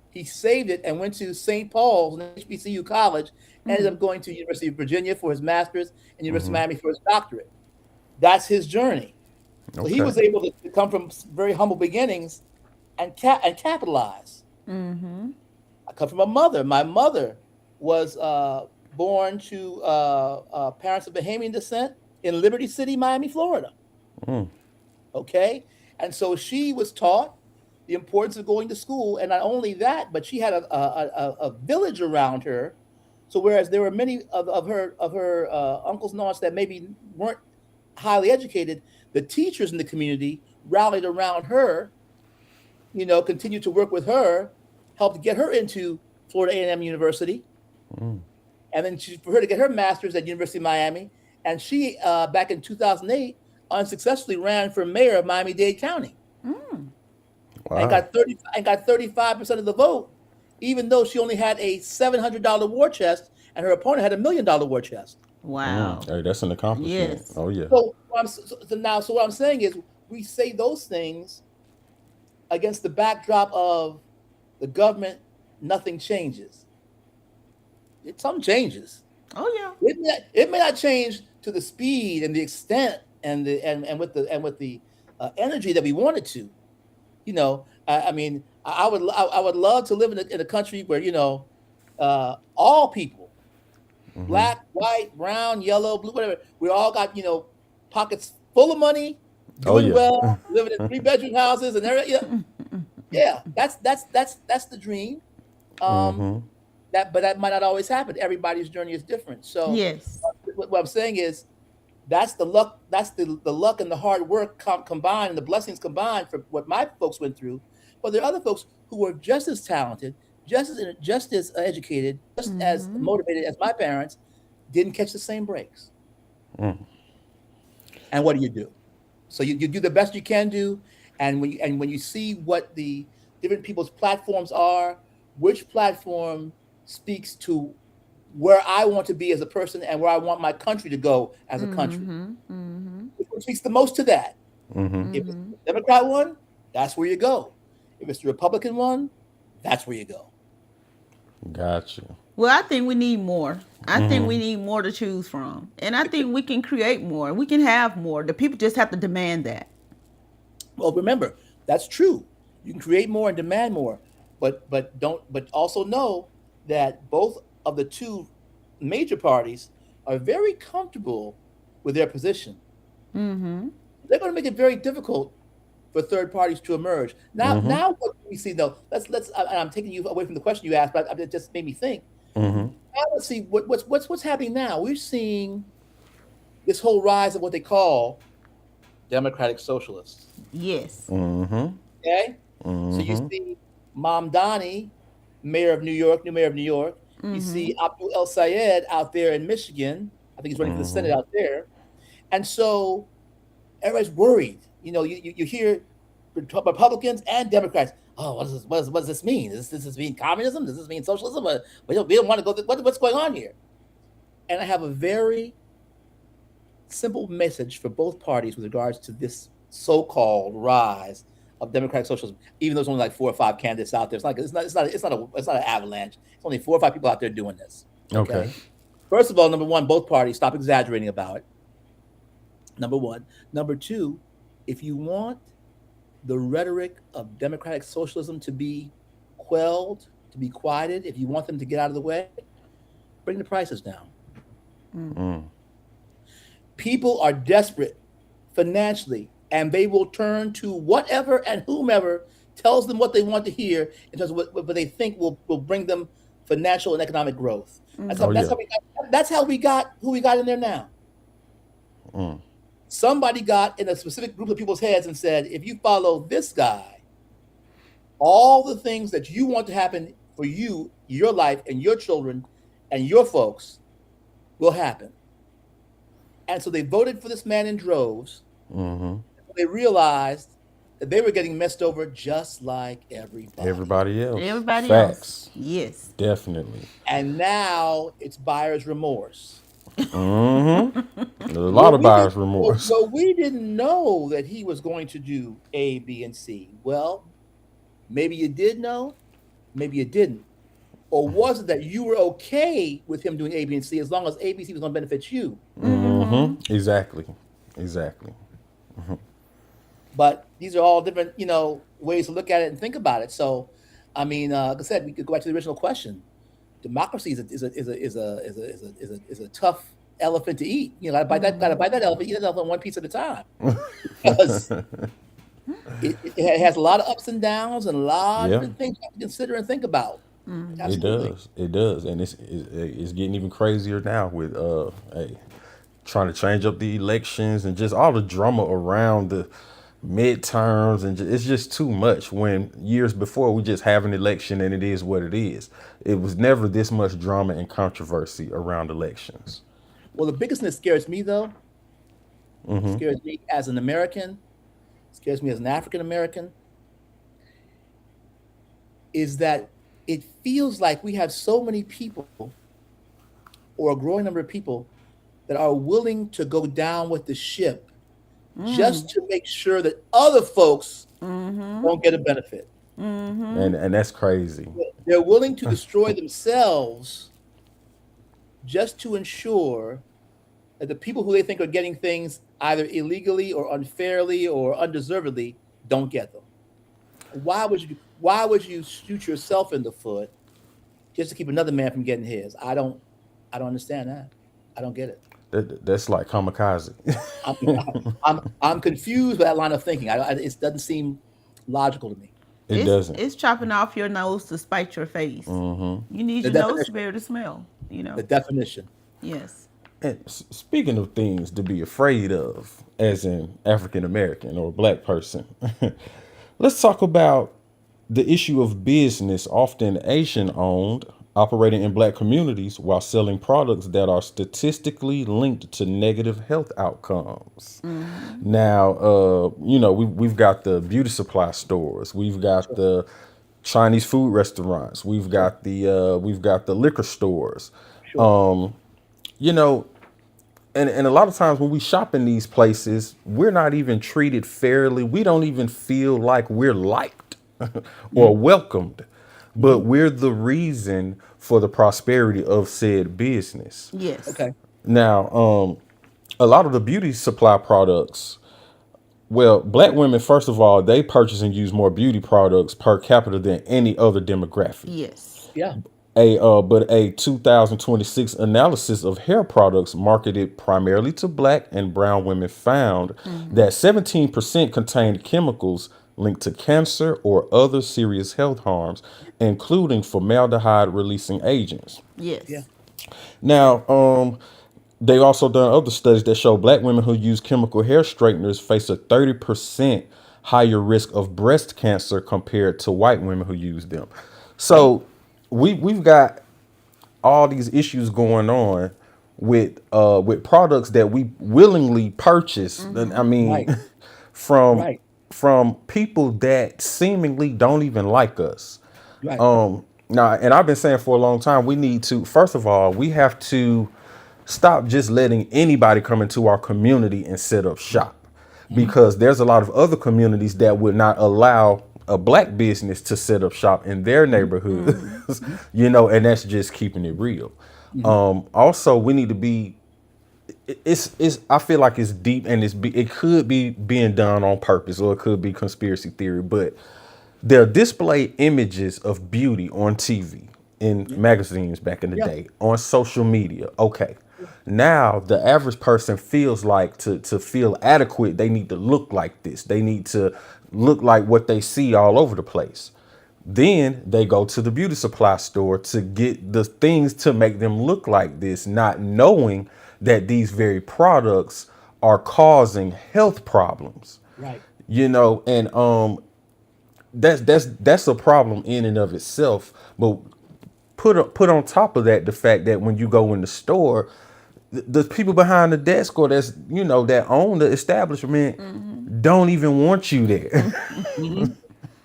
[SPEAKER 3] He saved it and went to St. Paul's and HBCU College, ended up going to University of Virginia for his master's and University of Miami for his doctorate. That's his journey. So he was able to come from very humble beginnings and capitalize. I come from a mother. My mother was born to parents of Bahamian descent in Liberty City, Miami, Florida. Okay, and so she was taught the importance of going to school, and not only that, but she had a village around her. So whereas there were many of her uncles and aunts that maybe weren't highly educated, the teachers in the community rallied around her. Continued to work with her, helped get her into Florida A&M University, and then for her to get her master's at University of Miami, and she back in 2008 unsuccessfully ran for mayor of Miami-Dade County.
[SPEAKER 1] Wow.
[SPEAKER 3] And got 35% of the vote, even though she only had a $700 war chest and her opponent had $1 million war chest.
[SPEAKER 2] Wow.
[SPEAKER 1] Hey, that's an accomplishment.
[SPEAKER 2] Yes.
[SPEAKER 1] Oh yeah.
[SPEAKER 3] So what I'm saying is we say those things against the backdrop of the government, nothing changes. Some changes.
[SPEAKER 2] Oh yeah.
[SPEAKER 3] It may not change to the speed and the extent and with the energy that we want it to. I mean, I would love to live in a country where all people, black, white, brown, yellow, blue, whatever, we all got pockets full of money, doing well, living in 3-bedroom houses and everything. Yeah, that's the dream. But that might not always happen. Everybody's journey is different. So
[SPEAKER 2] yes,
[SPEAKER 3] what I'm saying is that's the luck. That's the luck and the hard work combined, and the blessings combined for what my folks went through. But there are other folks who were just as talented, just as educated, just as motivated as my parents, didn't catch the same breaks. And what do? So you do the best you can do, and when you see what the different people's platforms are, which platform speaks to where I want to be as a person and where I want my country to go as a country. Which one speaks the most to that? If it's the Democrat one, that's where you go. If it's the Republican one, that's where you go.
[SPEAKER 1] Gotcha.
[SPEAKER 2] Well, I think we need more. I think we need more to choose from. And I think we can create more. We can have more. The people just have to demand that.
[SPEAKER 3] Well, remember, that's true. You can create more and demand more. But also know that both of the two major parties are very comfortable with their position. They're going to make it very difficult for third parties to emerge. Now what we see though, let's I'm taking you away from the question you asked, but it just made me think. Now let's see what's happening now. We're seeing this whole rise of what they call democratic socialists.
[SPEAKER 2] Yes.
[SPEAKER 3] Okay? So you see Mamdani, new mayor of New York. You see Abdul El Sayed out there in Michigan. I think he's running for the Senate out there. And so everybody's worried. You hear Republicans and Democrats. Oh, what does this mean? Does this mean communism? Does this mean socialism? We don't want to go. What's going on here? And I have a very simple message for both parties with regards to this so-called rise of democratic socialism. Even though there's only like 4 or 5 candidates out there, it's not an avalanche. It's only 4 or 5 people out there doing this.
[SPEAKER 1] Okay.
[SPEAKER 3] First of all, number one, both parties stop exaggerating about it. Number one. Number two, if you want the rhetoric of democratic socialism to be quelled, to be quieted, if you want them to get out of the way, bring the prices down. People are desperate financially, and they will turn to whatever and whomever tells them what they want to hear in terms of what they think will bring them financial and economic growth. That's how we got who we got in there now. Somebody got in a specific group of people's heads and said, if you follow this guy, all the things that you want to happen for you, your life, and your children, and your folks will happen. And so they voted for this man in droves.
[SPEAKER 1] Mm-hmm.
[SPEAKER 3] They realized that they were getting messed over just like everybody.
[SPEAKER 1] Everybody else.
[SPEAKER 2] Everybody
[SPEAKER 1] Facts.
[SPEAKER 2] else. Yes.
[SPEAKER 1] Definitely.
[SPEAKER 3] And now it's buyer's remorse.
[SPEAKER 1] Mm-hmm. There's a lot of buyer's remorse.
[SPEAKER 3] So we didn't know that he was going to do A, B, and C. Well, maybe you did know, maybe you didn't. Or was it that you were okay with him doing A, B, and C as long as A, B, C was going to benefit you?
[SPEAKER 1] Mm-hmm. Exactly.
[SPEAKER 3] But these are all different, ways to look at it and think about it. So, I mean, like I said, we could go back to the original question. Democracy is a tough elephant to eat. Gotta bite that elephant, eat that elephant one piece at a time. Because it has a lot of ups and downs and a lot of different things you have to consider and think about. Absolutely.
[SPEAKER 1] It does, and it's getting even crazier now with trying to change up the elections and just all the drama around the midterms, and it's just too much. When years before we just have an election and it is what it is. It was never this much drama and controversy around elections.
[SPEAKER 3] Well, the biggest thing that scares me, though, scares me as an American, scares me as an African American, is that it feels like we have so many people, or a growing number of people, that are willing to go down with the ship just to make sure that other folks don't get a benefit.
[SPEAKER 1] And that's crazy.
[SPEAKER 3] They're willing to destroy themselves just to ensure that the people who they think are getting things either illegally or unfairly or undeservedly don't get them. Why would you shoot yourself in the foot just to keep another man from getting his? I don't understand that. I don't get it.
[SPEAKER 1] That's like kamikaze.
[SPEAKER 3] I'm confused by that line of thinking. It doesn't seem logical to me.
[SPEAKER 1] It doesn't.
[SPEAKER 2] It's chopping off your nose to spite your face. You need your nose to be able to smell.
[SPEAKER 3] The definition.
[SPEAKER 2] Yes.
[SPEAKER 1] And speaking of things to be afraid of, as an African American or Black person, let's talk about the issue of business, often Asian owned, operating in Black communities while selling products that are statistically linked to negative health outcomes. Now, we've got the beauty supply stores, we've got the Chinese food restaurants, we've got the liquor stores. And a lot of times when we shop in these places, we're not even treated fairly. We don't even feel like we're liked or welcomed, but we're the reason for the prosperity of said business.
[SPEAKER 2] Yes.
[SPEAKER 3] Okay.
[SPEAKER 1] Now, a lot of the beauty supply products, well, Black women, first of all, they purchase and use more beauty products per capita than any other demographic.
[SPEAKER 2] Yes.
[SPEAKER 3] Yeah.
[SPEAKER 1] But a 2026 analysis of hair products marketed primarily to Black and brown women found that 17% contained chemicals linked to cancer or other serious health harms, including formaldehyde releasing agents.
[SPEAKER 2] Yes.
[SPEAKER 3] Yeah.
[SPEAKER 1] Now, they also done other studies that show Black women who use chemical hair straighteners face a 30% higher risk of breast cancer compared to white women who use them. So we've got all these issues going on with products that we willingly purchase. I mean, from people that seemingly don't even like us.
[SPEAKER 3] Right.
[SPEAKER 1] Now, and I've been saying for a long time, we need to, first of all, we have to stop just letting anybody come into our community and set up shop, because there's a lot of other communities that would not allow a Black business to set up shop in their neighborhoods, and that's just keeping it real. Also, we need to be, I feel like it's deep, and it could be being done on purpose, or it could be conspiracy theory, but they'll display images of beauty on TV, in magazines back in the day, on social media. Okay. Now the average person feels like to feel adequate, they need to look like this. They need to look like what they see all over the place. Then they go to the beauty supply store to get the things to make them look like this, not knowing that these very products are causing health problems.
[SPEAKER 3] Right.
[SPEAKER 1] And that's a problem in and of itself. But put on top of that the fact that when you go in the store, the people behind the desk or that own the establishment don't even want you there.
[SPEAKER 3] Mm-hmm.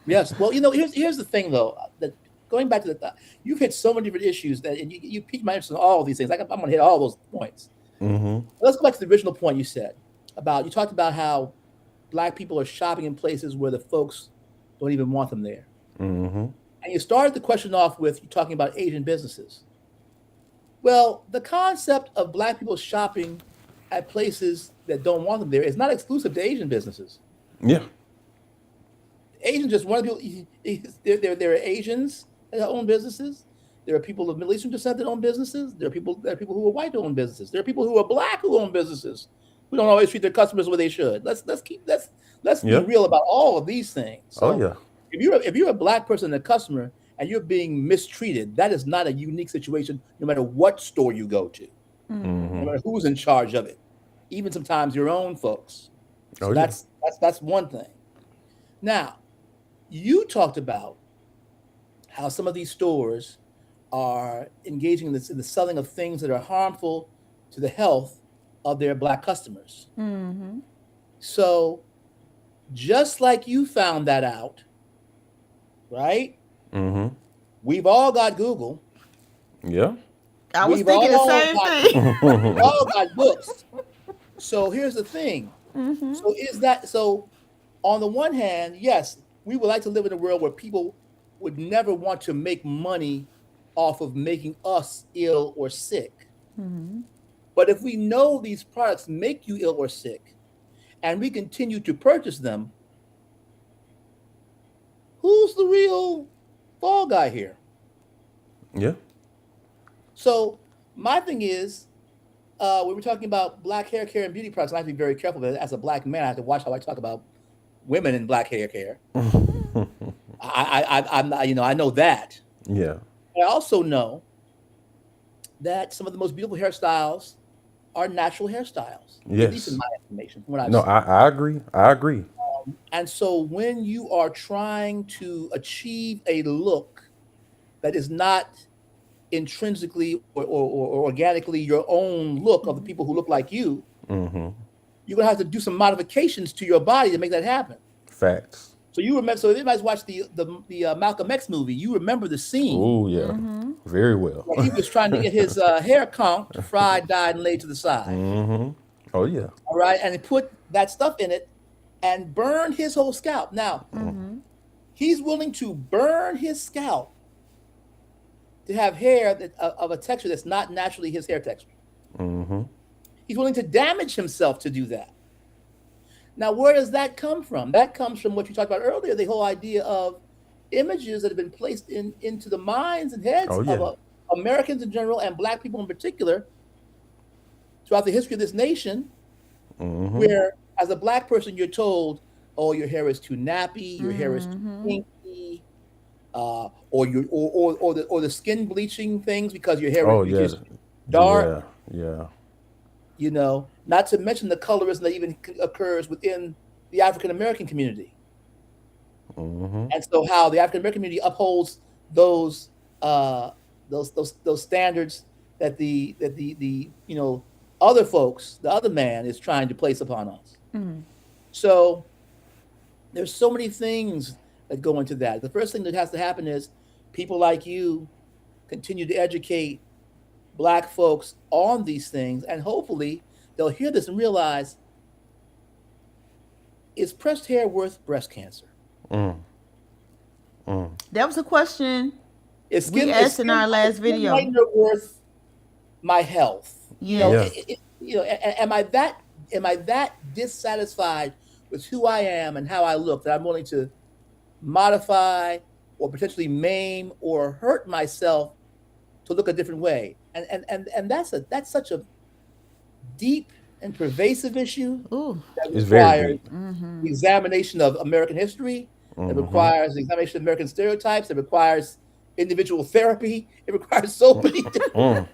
[SPEAKER 3] Yes. Well, here's the thing though. That going back to you've hit so many different issues that, and you piqued my interest in all of these things. I'm going to hit all those points. Let's go back to the original point you said you talked about how Black people are shopping in places where the folks don't even want them there. And you started the question off with you talking about Asian businesses. Well, the concept of Black people shopping at places that don't want them there is not exclusive to Asian businesses.
[SPEAKER 1] Yeah.
[SPEAKER 3] Asians just want people. There are Asians that own businesses. There are people of Middle Eastern descent that own businesses. There are people who are white who own businesses. There are people who are Black who own businesses. Who don't always treat their customers the way they should. Let's be real about all of these things. So if you're a Black person and a customer and you're being mistreated, that is not a unique situation. No matter what store you go to, no matter who's in charge of it, even sometimes your own folks. So that's one thing. Now, you talked about how some of these stores are engaging in the selling of things that are harmful to the health of their Black customers. So, just like you found that out, right? We've all got Google.
[SPEAKER 1] Yeah.
[SPEAKER 2] I was thinking the same thing.
[SPEAKER 3] We've all got books. So here's the thing. So on the one hand, yes, we would like to live in a world where people would never want to make money off of making us ill or sick. But if we know these products make you ill or sick, and we continue to purchase them, who's the real fall guy here?
[SPEAKER 1] Yeah.
[SPEAKER 3] So my thing is, when we're talking about Black hair care and beauty products, I have to be very careful. But as a Black man, I have to watch how I talk about women in Black hair care. I know that.
[SPEAKER 1] Yeah.
[SPEAKER 3] I also know that some of the most beautiful hairstyles are natural hairstyles.
[SPEAKER 1] Yes.
[SPEAKER 3] At least in my estimation, from what I've
[SPEAKER 1] No,
[SPEAKER 3] seen.
[SPEAKER 1] I agree. I agree.
[SPEAKER 3] And so when you are trying to achieve a look that is not intrinsically or organically your own look of the people who look like you, you're going to have to do some modifications to your body to make that happen.
[SPEAKER 1] Facts.
[SPEAKER 3] So you remember, so if anybody's watched the Malcolm X movie, you remember the scene.
[SPEAKER 1] Oh, yeah. Very well.
[SPEAKER 3] Where he was trying to get his hair conked, fried, dyed, and laid to the side.
[SPEAKER 1] Oh, yeah.
[SPEAKER 3] All right. And he put that stuff in it and burned his whole scalp. Now, he's willing to burn his scalp to have hair of a texture that's not naturally his hair texture. He's willing to damage himself to do that. Now, where does that come from? That comes from what you talked about earlier, the whole idea of images that have been placed into the minds and heads of Americans in general and Black people in particular throughout the history of this nation, where as a Black person, you're told, oh, your hair is too nappy, your hair is too kinky, or the skin bleaching things because your hair is dark.
[SPEAKER 1] Yeah.
[SPEAKER 3] You know, not to mention the colorism that even occurs within the African American community, and so how the African American community upholds those standards that the other folks, the other man, is trying to place upon us. So there's so many things that go into that. The first thing that has to happen is people like you continue to educate Black folks on these things, and hopefully they'll hear this and realize, is pressed hair worth breast cancer?
[SPEAKER 2] That was a question we asked in our last video.
[SPEAKER 3] Is skin worth my health?
[SPEAKER 2] Yeah.
[SPEAKER 3] Am I that dissatisfied with who I am and how I look that I'm willing to modify or potentially maim or hurt myself to look a different way? And that's such a deep and pervasive issue that requires the examination of American history, that requires the examination of American stereotypes, that requires individual therapy. It requires so many different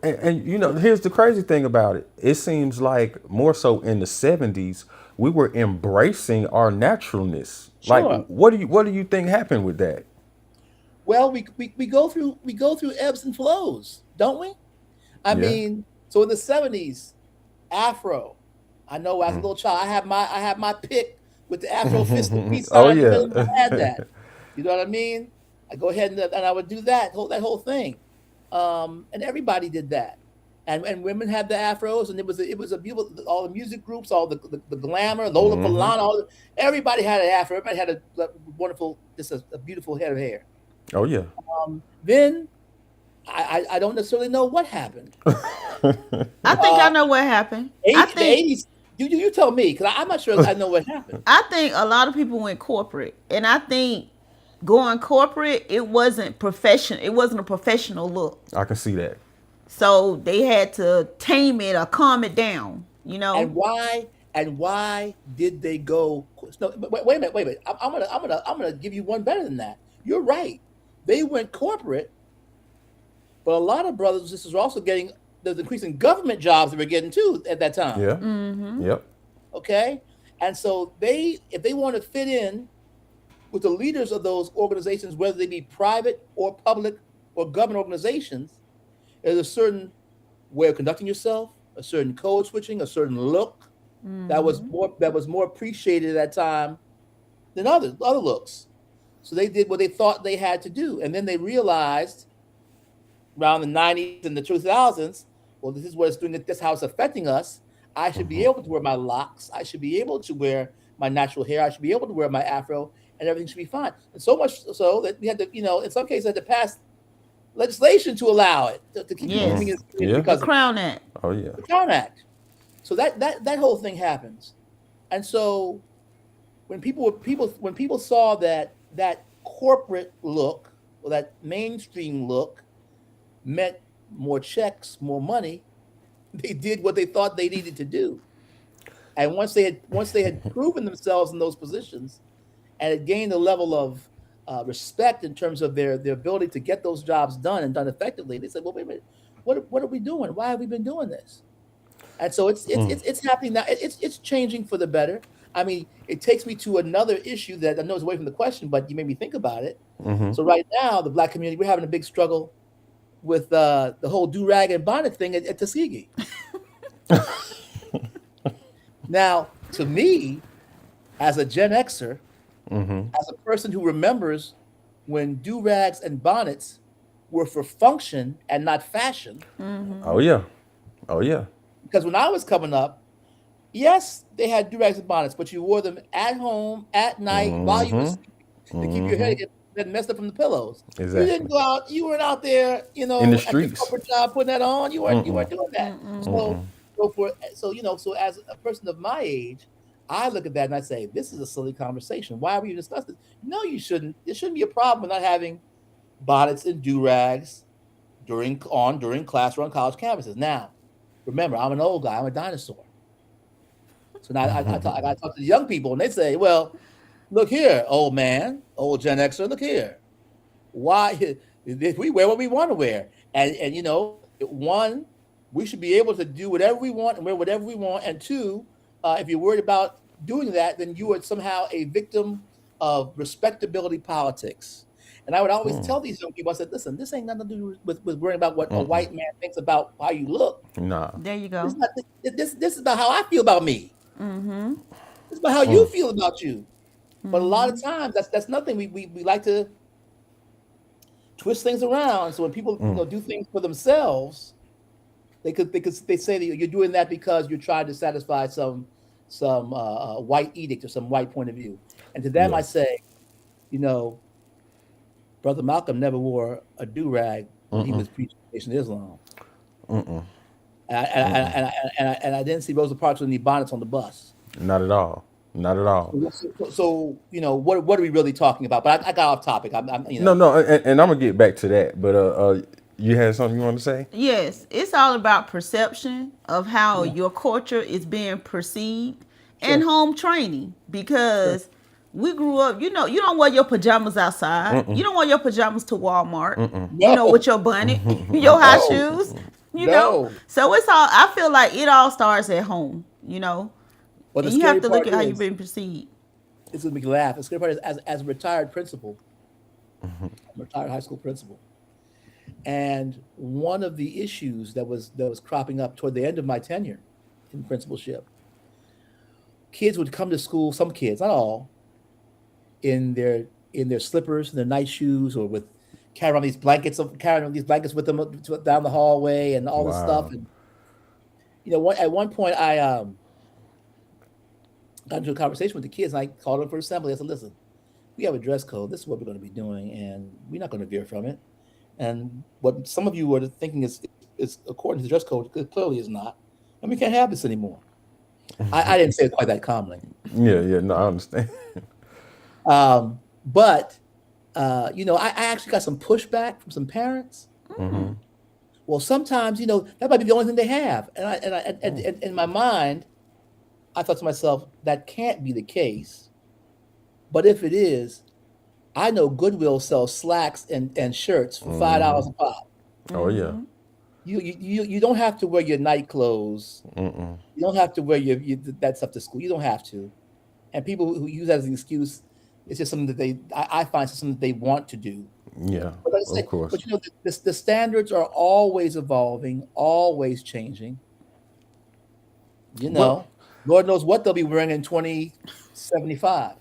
[SPEAKER 1] And you know, here's the crazy thing about it. It seems like more so in the 70s, we were embracing our naturalness. Like,
[SPEAKER 3] Sure.
[SPEAKER 1] what do you think happened with that?
[SPEAKER 3] Well, we go through ebbs and flows, don't we? I
[SPEAKER 1] Yeah.
[SPEAKER 3] mean, so in the 70s, Afro. I know as a little child, I have my pick with the Afro fisted peace
[SPEAKER 1] Oh
[SPEAKER 3] sign in the middle. I had
[SPEAKER 1] yeah.
[SPEAKER 3] that. You know what I mean? I go ahead and I would do that whole thing, and everybody did that, and women had the afros, and it was a beautiful, all the music groups, all the glamour, Lola Falana, everybody had an afro, everybody had a wonderful, just a beautiful head of hair.
[SPEAKER 1] Oh yeah.
[SPEAKER 3] Then I don't necessarily know what happened.
[SPEAKER 2] I think I know what happened.
[SPEAKER 3] The 80s. You tell me, because I'm not sure I know what happened.
[SPEAKER 2] I think a lot of people went corporate, and I think going corporate, it wasn't profession. It wasn't a professional look.
[SPEAKER 1] I can see that.
[SPEAKER 2] So they had to tame it or calm it down. You
[SPEAKER 3] And
[SPEAKER 2] know.
[SPEAKER 3] why? And why did they go? No, wait a minute. Wait a minute. I'm gonna give you one better than that. You're right. They went corporate, but a lot of brothers and sisters were also getting the increasing government jobs they were getting too at that time.
[SPEAKER 1] Yeah. Yep.
[SPEAKER 3] Okay, and so if they want to fit in with the leaders of those organizations, whether they be private or public or government organizations, there's a certain way of conducting yourself, a certain code switching, a certain look that was more appreciated at that time than other looks. So they did what they thought they had to do, and then they realized around the 90s and the 2000s, well, this is what it's doing. This is how it's affecting us. I should be able to wear my locks. I should be able to wear my natural hair. I should be able to wear my afro, and everything should be fine. And so much so that we had to, in some cases, had to pass legislation to allow it to keep people moving
[SPEAKER 2] Yes.
[SPEAKER 1] Yeah.
[SPEAKER 3] because
[SPEAKER 2] The Crown Act.
[SPEAKER 1] Oh yeah.
[SPEAKER 3] of the Crown Act. So that whole thing happens, and so when people saw that corporate look or that mainstream look meant more checks, more money, they did what they thought they needed to do. And once they had proven themselves in those positions and had gained a level of respect in terms of their ability to get those jobs done and done effectively, they said, "Well, wait a minute, what are we doing? Why have we been doing this?" And so it's happening now. It's changing for the better. I mean, it takes me to another issue that I know is away from the question, but you made me think about it. So right now, the Black community, we're having a big struggle with the whole do-rag and bonnet thing at Tuskegee. Now, to me, as a Gen Xer, as a person who remembers when do-rags and bonnets were for function and not fashion,
[SPEAKER 1] Oh yeah. Oh yeah.
[SPEAKER 3] because when I was coming up, yes, they had do-rags and bonnets, but you wore them at home, at night, while you were sleeping, to keep your head messed up from the pillows.
[SPEAKER 1] Exactly.
[SPEAKER 3] You didn't go out, you weren't out there,
[SPEAKER 1] In the
[SPEAKER 3] at your
[SPEAKER 1] streets.
[SPEAKER 3] corporate job putting that on. You weren't doing that. So as a person of my age, I look at that and I say, this is a silly conversation. Why are we discussing this? No, you shouldn't. There shouldn't be a problem with not having bonnets and do-rags during class or on college campuses. Now, remember, I'm an old guy. I'm a dinosaur. So now I talk to the young people and they say, well, look here, old man, old Gen Xer, look here. Why we wear what we want to wear? And one, we should be able to do whatever we want and wear whatever we want. And two, if you're worried about doing that, then you are somehow a victim of respectability politics. And I would always tell these young people, I said, listen, this ain't nothing to do with worrying about what a white man thinks about how you look.
[SPEAKER 1] Nah.
[SPEAKER 2] There you go.
[SPEAKER 3] This is about how I feel about me. It's about how you feel about you. But a lot of times that's nothing. We like to twist things around. So when people do things for themselves, they say that you're doing that because you're trying to satisfy some white edict or some white point of view. And to them, I say, Brother Malcolm never wore a do-rag when he was preaching the Nation of Islam. And I didn't see Rosa Parks with any bonnets on the bus.
[SPEAKER 1] Not at all. Not at all.
[SPEAKER 3] So what are we really talking about? But I got off topic.
[SPEAKER 1] No, and I'm gonna get back to that. But you had something you want to say?
[SPEAKER 2] Yes, it's all about perception of how your culture is being perceived and home training, because we grew up, you don't wear your pajamas outside. You don't wear your pajamas to Walmart, with your bunny, your high shoes. you know.
[SPEAKER 3] No.
[SPEAKER 2] So it's all. I feel like it all starts at home, you know,
[SPEAKER 3] Well, the
[SPEAKER 2] and you have
[SPEAKER 3] scary
[SPEAKER 2] to look
[SPEAKER 3] part
[SPEAKER 2] at how you've
[SPEAKER 3] is,
[SPEAKER 2] been perceived.
[SPEAKER 3] it's gonna make you laugh. The scary part is, as a retired principal, I'm a retired high school principal, and one of the issues that was cropping up toward the end of my tenure in principalship, kids would come to school. Some kids, not all, in their slippers and their nice shoes, or with carrying on these blankets with them down the hallway and all this stuff.
[SPEAKER 1] Wow.
[SPEAKER 3] And at one point, I got into a conversation with the kids, and I called them for assembly. I said, "Listen, we have a dress code. This is what we're going to be doing, and we're not going to veer from it. And what some of you are thinking is according to the dress code, it clearly is not, and we can't have this anymore." I didn't say it quite that calmly,
[SPEAKER 1] Yeah, yeah, no, I understand.
[SPEAKER 3] but I actually got some pushback from some parents.
[SPEAKER 1] Hmm.
[SPEAKER 3] Well, sometimes that might be the only thing they have, and in my mind, I thought to myself, that can't be the case. But if it is, I know Goodwill sells slacks and shirts for $5 a pop.
[SPEAKER 1] Oh yeah.
[SPEAKER 3] You don't have to wear your night clothes.
[SPEAKER 1] Mm-mm.
[SPEAKER 3] You don't have to wear that stuff to school. You don't have to. And people who use that as an excuse, it's just something that I find it's something that they want to do.
[SPEAKER 1] Yeah,
[SPEAKER 3] But like I
[SPEAKER 1] of
[SPEAKER 3] say,
[SPEAKER 1] course.
[SPEAKER 3] but the standards are always evolving, always changing. You
[SPEAKER 1] Well,
[SPEAKER 3] know, Lord knows what they'll be wearing in 2075.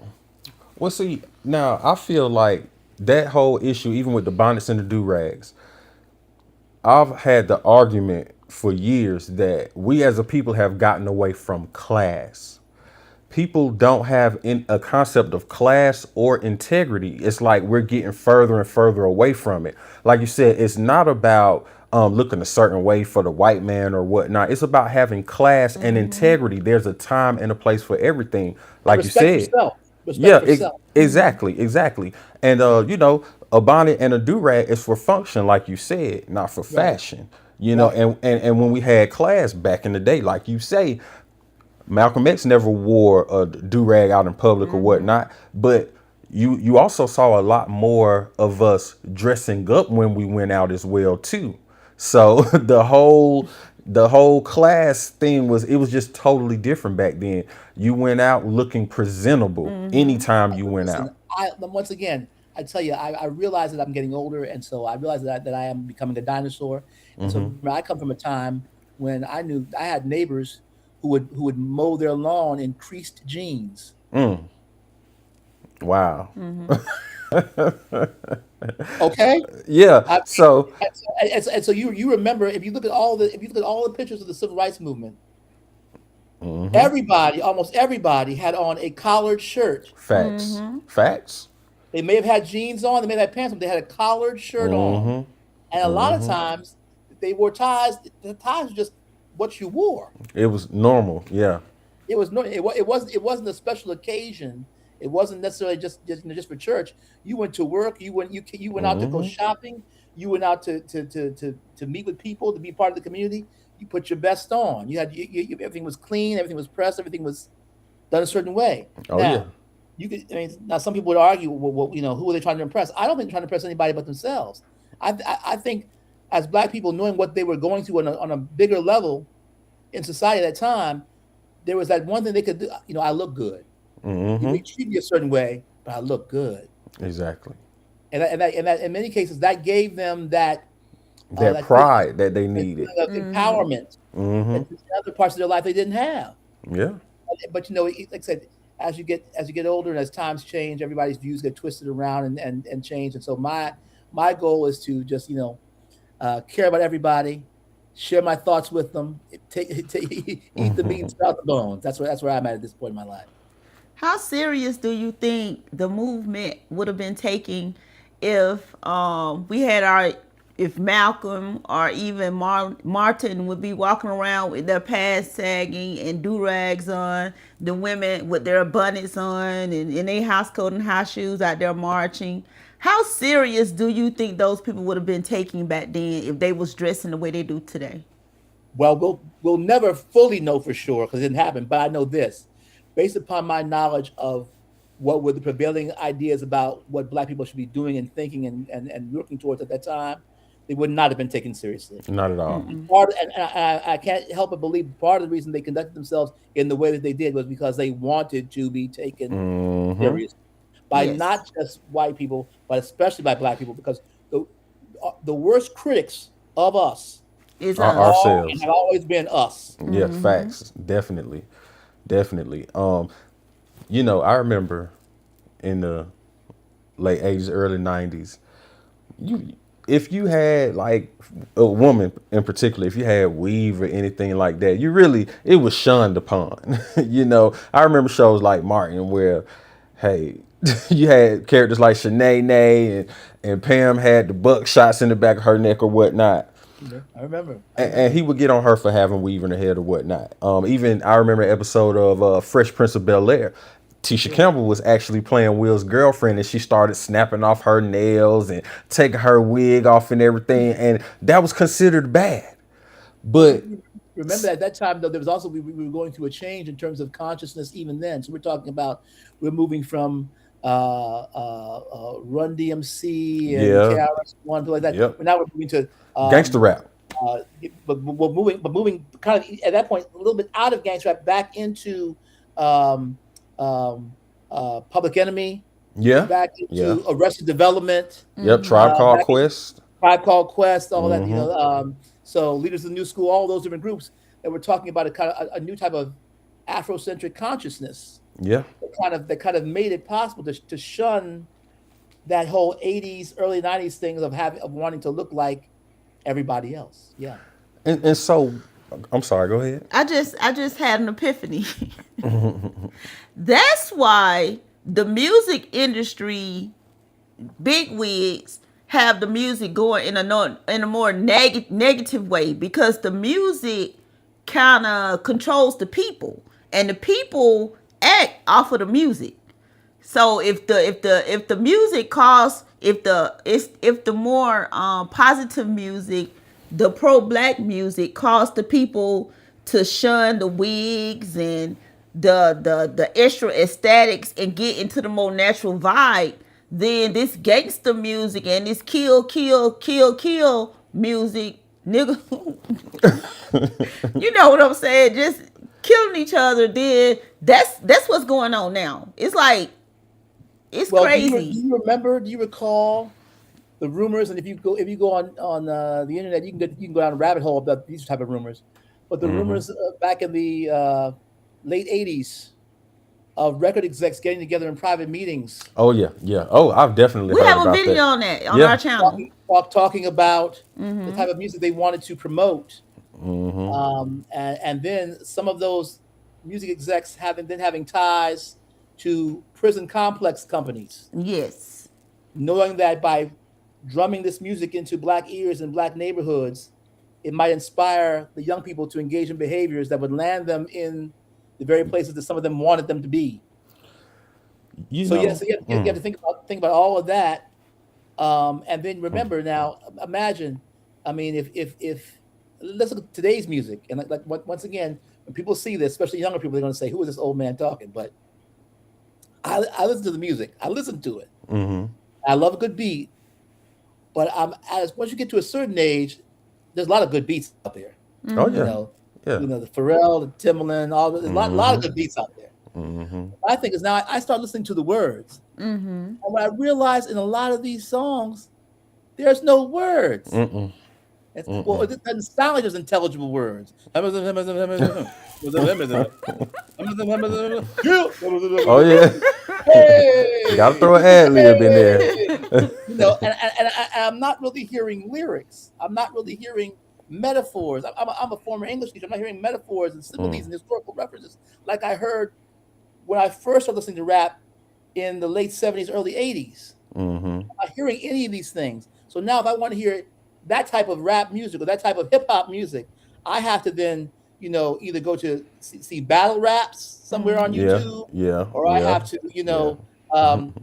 [SPEAKER 1] well, see, now I feel like that whole issue, even with the bonnets and the do rags, I've had the argument for years that we as a people have gotten away from class. People don't have a concept of class or integrity. It's like we're getting further and further away from it. Like you said, it's not about looking a certain way for the white man or whatnot. It's about having class and integrity. There's a time and a place for everything.
[SPEAKER 3] And
[SPEAKER 1] Like you
[SPEAKER 3] respect
[SPEAKER 1] said,
[SPEAKER 3] yourself.
[SPEAKER 1] yeah,
[SPEAKER 3] Respect yourself.
[SPEAKER 1] exactly, exactly. And a bonnet and a do rag is for function, like you said, not for
[SPEAKER 3] Right.
[SPEAKER 1] fashion.
[SPEAKER 3] Right.
[SPEAKER 1] And when we had class back in the day, like you say, Malcolm X never wore a do rag out in public or whatnot, but you also saw a lot more of us dressing up when we went out as well too. So the whole class thing was just totally different back then. You went out looking presentable anytime you went
[SPEAKER 3] Listen,
[SPEAKER 1] out.
[SPEAKER 3] once again, I tell you, I realize that I'm getting older, and so I realize that I am becoming a dinosaur. And so
[SPEAKER 1] Hmm.
[SPEAKER 3] remember, I come from a time when I knew I had neighbors who would mow their lawn in creased jeans.
[SPEAKER 1] Mm, wow.
[SPEAKER 3] Okay,
[SPEAKER 1] Yeah.
[SPEAKER 3] I,
[SPEAKER 1] So
[SPEAKER 3] and so you remember, if you look at all the pictures of the civil rights movement,
[SPEAKER 1] mhm,
[SPEAKER 3] almost everybody had on a collared shirt.
[SPEAKER 1] facts. Facts.
[SPEAKER 3] They may have had jeans on, they may have had pants on, but they had a collared shirt on.
[SPEAKER 1] Hmm.
[SPEAKER 3] And a lot of times they wore ties. The ties were just what you wore.
[SPEAKER 1] It was normal. Yeah.
[SPEAKER 3] It was no, it wasn't a special occasion. It wasn't necessarily just for church. You went to work. You went out to go
[SPEAKER 1] Hmm.
[SPEAKER 3] shopping. You went out to meet with people, to be part of the community. You put your best on. Everything was clean. Everything was pressed. Everything was done a certain way.
[SPEAKER 1] Oh yeah.
[SPEAKER 3] Now, now some people would argue, well, who are they trying to impress? I don't think they're trying to impress anybody but themselves. I think as Black people, knowing what they were going through on a bigger level in society at that time, there was that one thing they could do. I look good. You may
[SPEAKER 1] Hmm.
[SPEAKER 3] treat me a certain way, but I look good.
[SPEAKER 1] Exactly.
[SPEAKER 3] And that in many cases that gave them
[SPEAKER 1] That
[SPEAKER 3] that feeling
[SPEAKER 1] pride that they needed.
[SPEAKER 3] of empowerment
[SPEAKER 1] Hmm.
[SPEAKER 3] that in other parts of their life they didn't have.
[SPEAKER 1] Yeah.
[SPEAKER 3] But like I said, as you get older and as times change, everybody's views get twisted around and change. And so my goal is to just care about everybody, share my thoughts with them, eat the meat and spit out the bones. That's where I'm at this point in my life.
[SPEAKER 2] How serious do you think the movement would have been taking if we had our if Malcolm or even Martin would be walking around with their pads sagging and do rags on, the women with their bonnets on and in their house coat and house shoes out there marching? How serious do you think those people would have been taking back then if they was dressing the way they do today?
[SPEAKER 3] Well, we'll never fully know for sure because it didn't happen. But I know this, based upon my knowledge of what were the prevailing ideas about what Black people should be doing and thinking and working towards at that time, they would not have been taken seriously.
[SPEAKER 1] Not at all.
[SPEAKER 3] I can't help but believe part of the reason they conducted themselves in the way that they did was because they wanted to be taken seriously by not just white people, but especially by black people, because the worst critics of us
[SPEAKER 2] Are
[SPEAKER 1] ourselves.
[SPEAKER 3] have always been us.
[SPEAKER 1] Yeah, facts. Definitely. Definitely. I remember in the late 80s, early 90s, if you had like a woman in particular, if you had weave or anything like that, it was shunned upon. I remember shows like Martin where, hey, you had characters like Shanae and Pam had the buckshots in the back of her neck or whatnot.
[SPEAKER 3] Yeah, I remember.
[SPEAKER 1] And he would get on her for having weave in her head or whatnot. Even I remember an episode of Fresh Prince of Bel-Air. Tisha Campbell was actually playing Will's girlfriend, and she started snapping off her nails and taking her wig off and everything, and that was considered bad. But
[SPEAKER 3] remember at that time, though, there was also we were going through a change in terms of consciousness even then. So we're moving from Run DMC and KRS-One, like that.
[SPEAKER 1] Yep.
[SPEAKER 3] But now we're moving to
[SPEAKER 1] gangster rap.
[SPEAKER 3] But moving kind of at that point a little bit out of gangster rap back into Public Enemy. Back into Arrested Development.
[SPEAKER 1] Yep. Tribe Called Quest.
[SPEAKER 3] All that. So Leaders of the New School, all those different groups that were talking about a kind of a new type of Afrocentric consciousness.
[SPEAKER 1] Yeah.
[SPEAKER 3] That kind of made it possible to shun that whole 80s, early 90s thing of wanting to look like everybody else. Yeah.
[SPEAKER 1] And so, I'm sorry, go ahead.
[SPEAKER 2] I just had an epiphany. That's why the music industry bigwigs have the music going in a more negative way, because the music kind of controls the people, and the people act off of the music. So if the music costs, if the more positive music, the pro-black music caused the people to shun the wigs and the extra aesthetics and get into the more natural vibe, then this gangster music and this kill music, nigga, you know what I'm saying? Just killing each other. Then that's what's going on now. It's like crazy.
[SPEAKER 3] Do you recall the rumors? And if you go on the internet, you can go down a rabbit hole about these type of rumors. But the rumors back in the late 80s of record execs getting together in private meetings.
[SPEAKER 1] Oh yeah. Oh, I've definitely heard about that.
[SPEAKER 2] We have a video on that on our channel.
[SPEAKER 3] Talking about the type of music they wanted to promote. And then some of those music execs having ties to prison complex companies.
[SPEAKER 2] Yes.
[SPEAKER 3] Knowing that by drumming this music into black ears in black neighborhoods, it might inspire the young people to engage in behaviors that would land them in the very places that some of them wanted them to be. You have to think about all of that. And then remember now, imagine, I mean, if let's look at today's music, and like once again, when people see this, especially younger people, they're going to say, "Who is this old man talking?" But I listen to the music. I listen to it. I love a good beat. But once you get to a certain age, there's a lot of good beats out there.
[SPEAKER 1] Oh yeah.
[SPEAKER 3] The Pharrell, the Timbaland, all there's a lot of good beats out there. I think is now I start listening to the words, and what I realize in a lot of these songs, there's no words. Well, it doesn't sound like there's intelligible words.
[SPEAKER 1] Oh yeah.
[SPEAKER 3] Hey!
[SPEAKER 1] You gotta throw an ad lib in there.
[SPEAKER 3] And I'm not really hearing lyrics. I'm not really hearing metaphors. I'm a former English teacher. I'm not hearing metaphors and similes and historical references like I heard when I first started listening to rap in the late 70s, early 80s. I'm not hearing any of these things. So now if I want to hear that type of rap music or that type of hip hop music, I have to then, either go to see battle raps somewhere on YouTube, or I have to,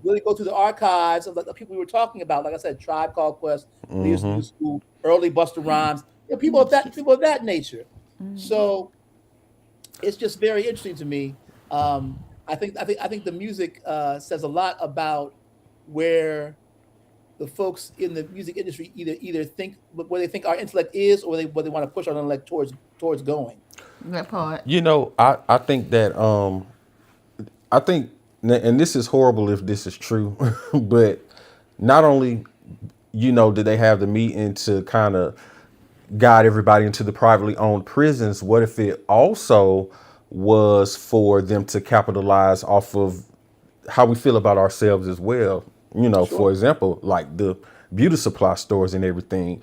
[SPEAKER 3] really go through the archives of the people we were talking about. Like I said, Tribe Called Quest, Leaders of the New School, early Busta Rhymes, people of that nature. So it's just very interesting to me. I think the music says a lot about where the folks in the music industry either think where they think our intellect is, or where they want to push our intellect towards going.
[SPEAKER 2] That part.
[SPEAKER 1] I think that I think, and this is horrible if this is true, but not only, did they have the meeting to kind of guide everybody into the privately owned prisons, what if it also was for them to capitalize off of how we feel about ourselves as well? For
[SPEAKER 3] Sure.
[SPEAKER 1] example, like the beauty supply stores and everything,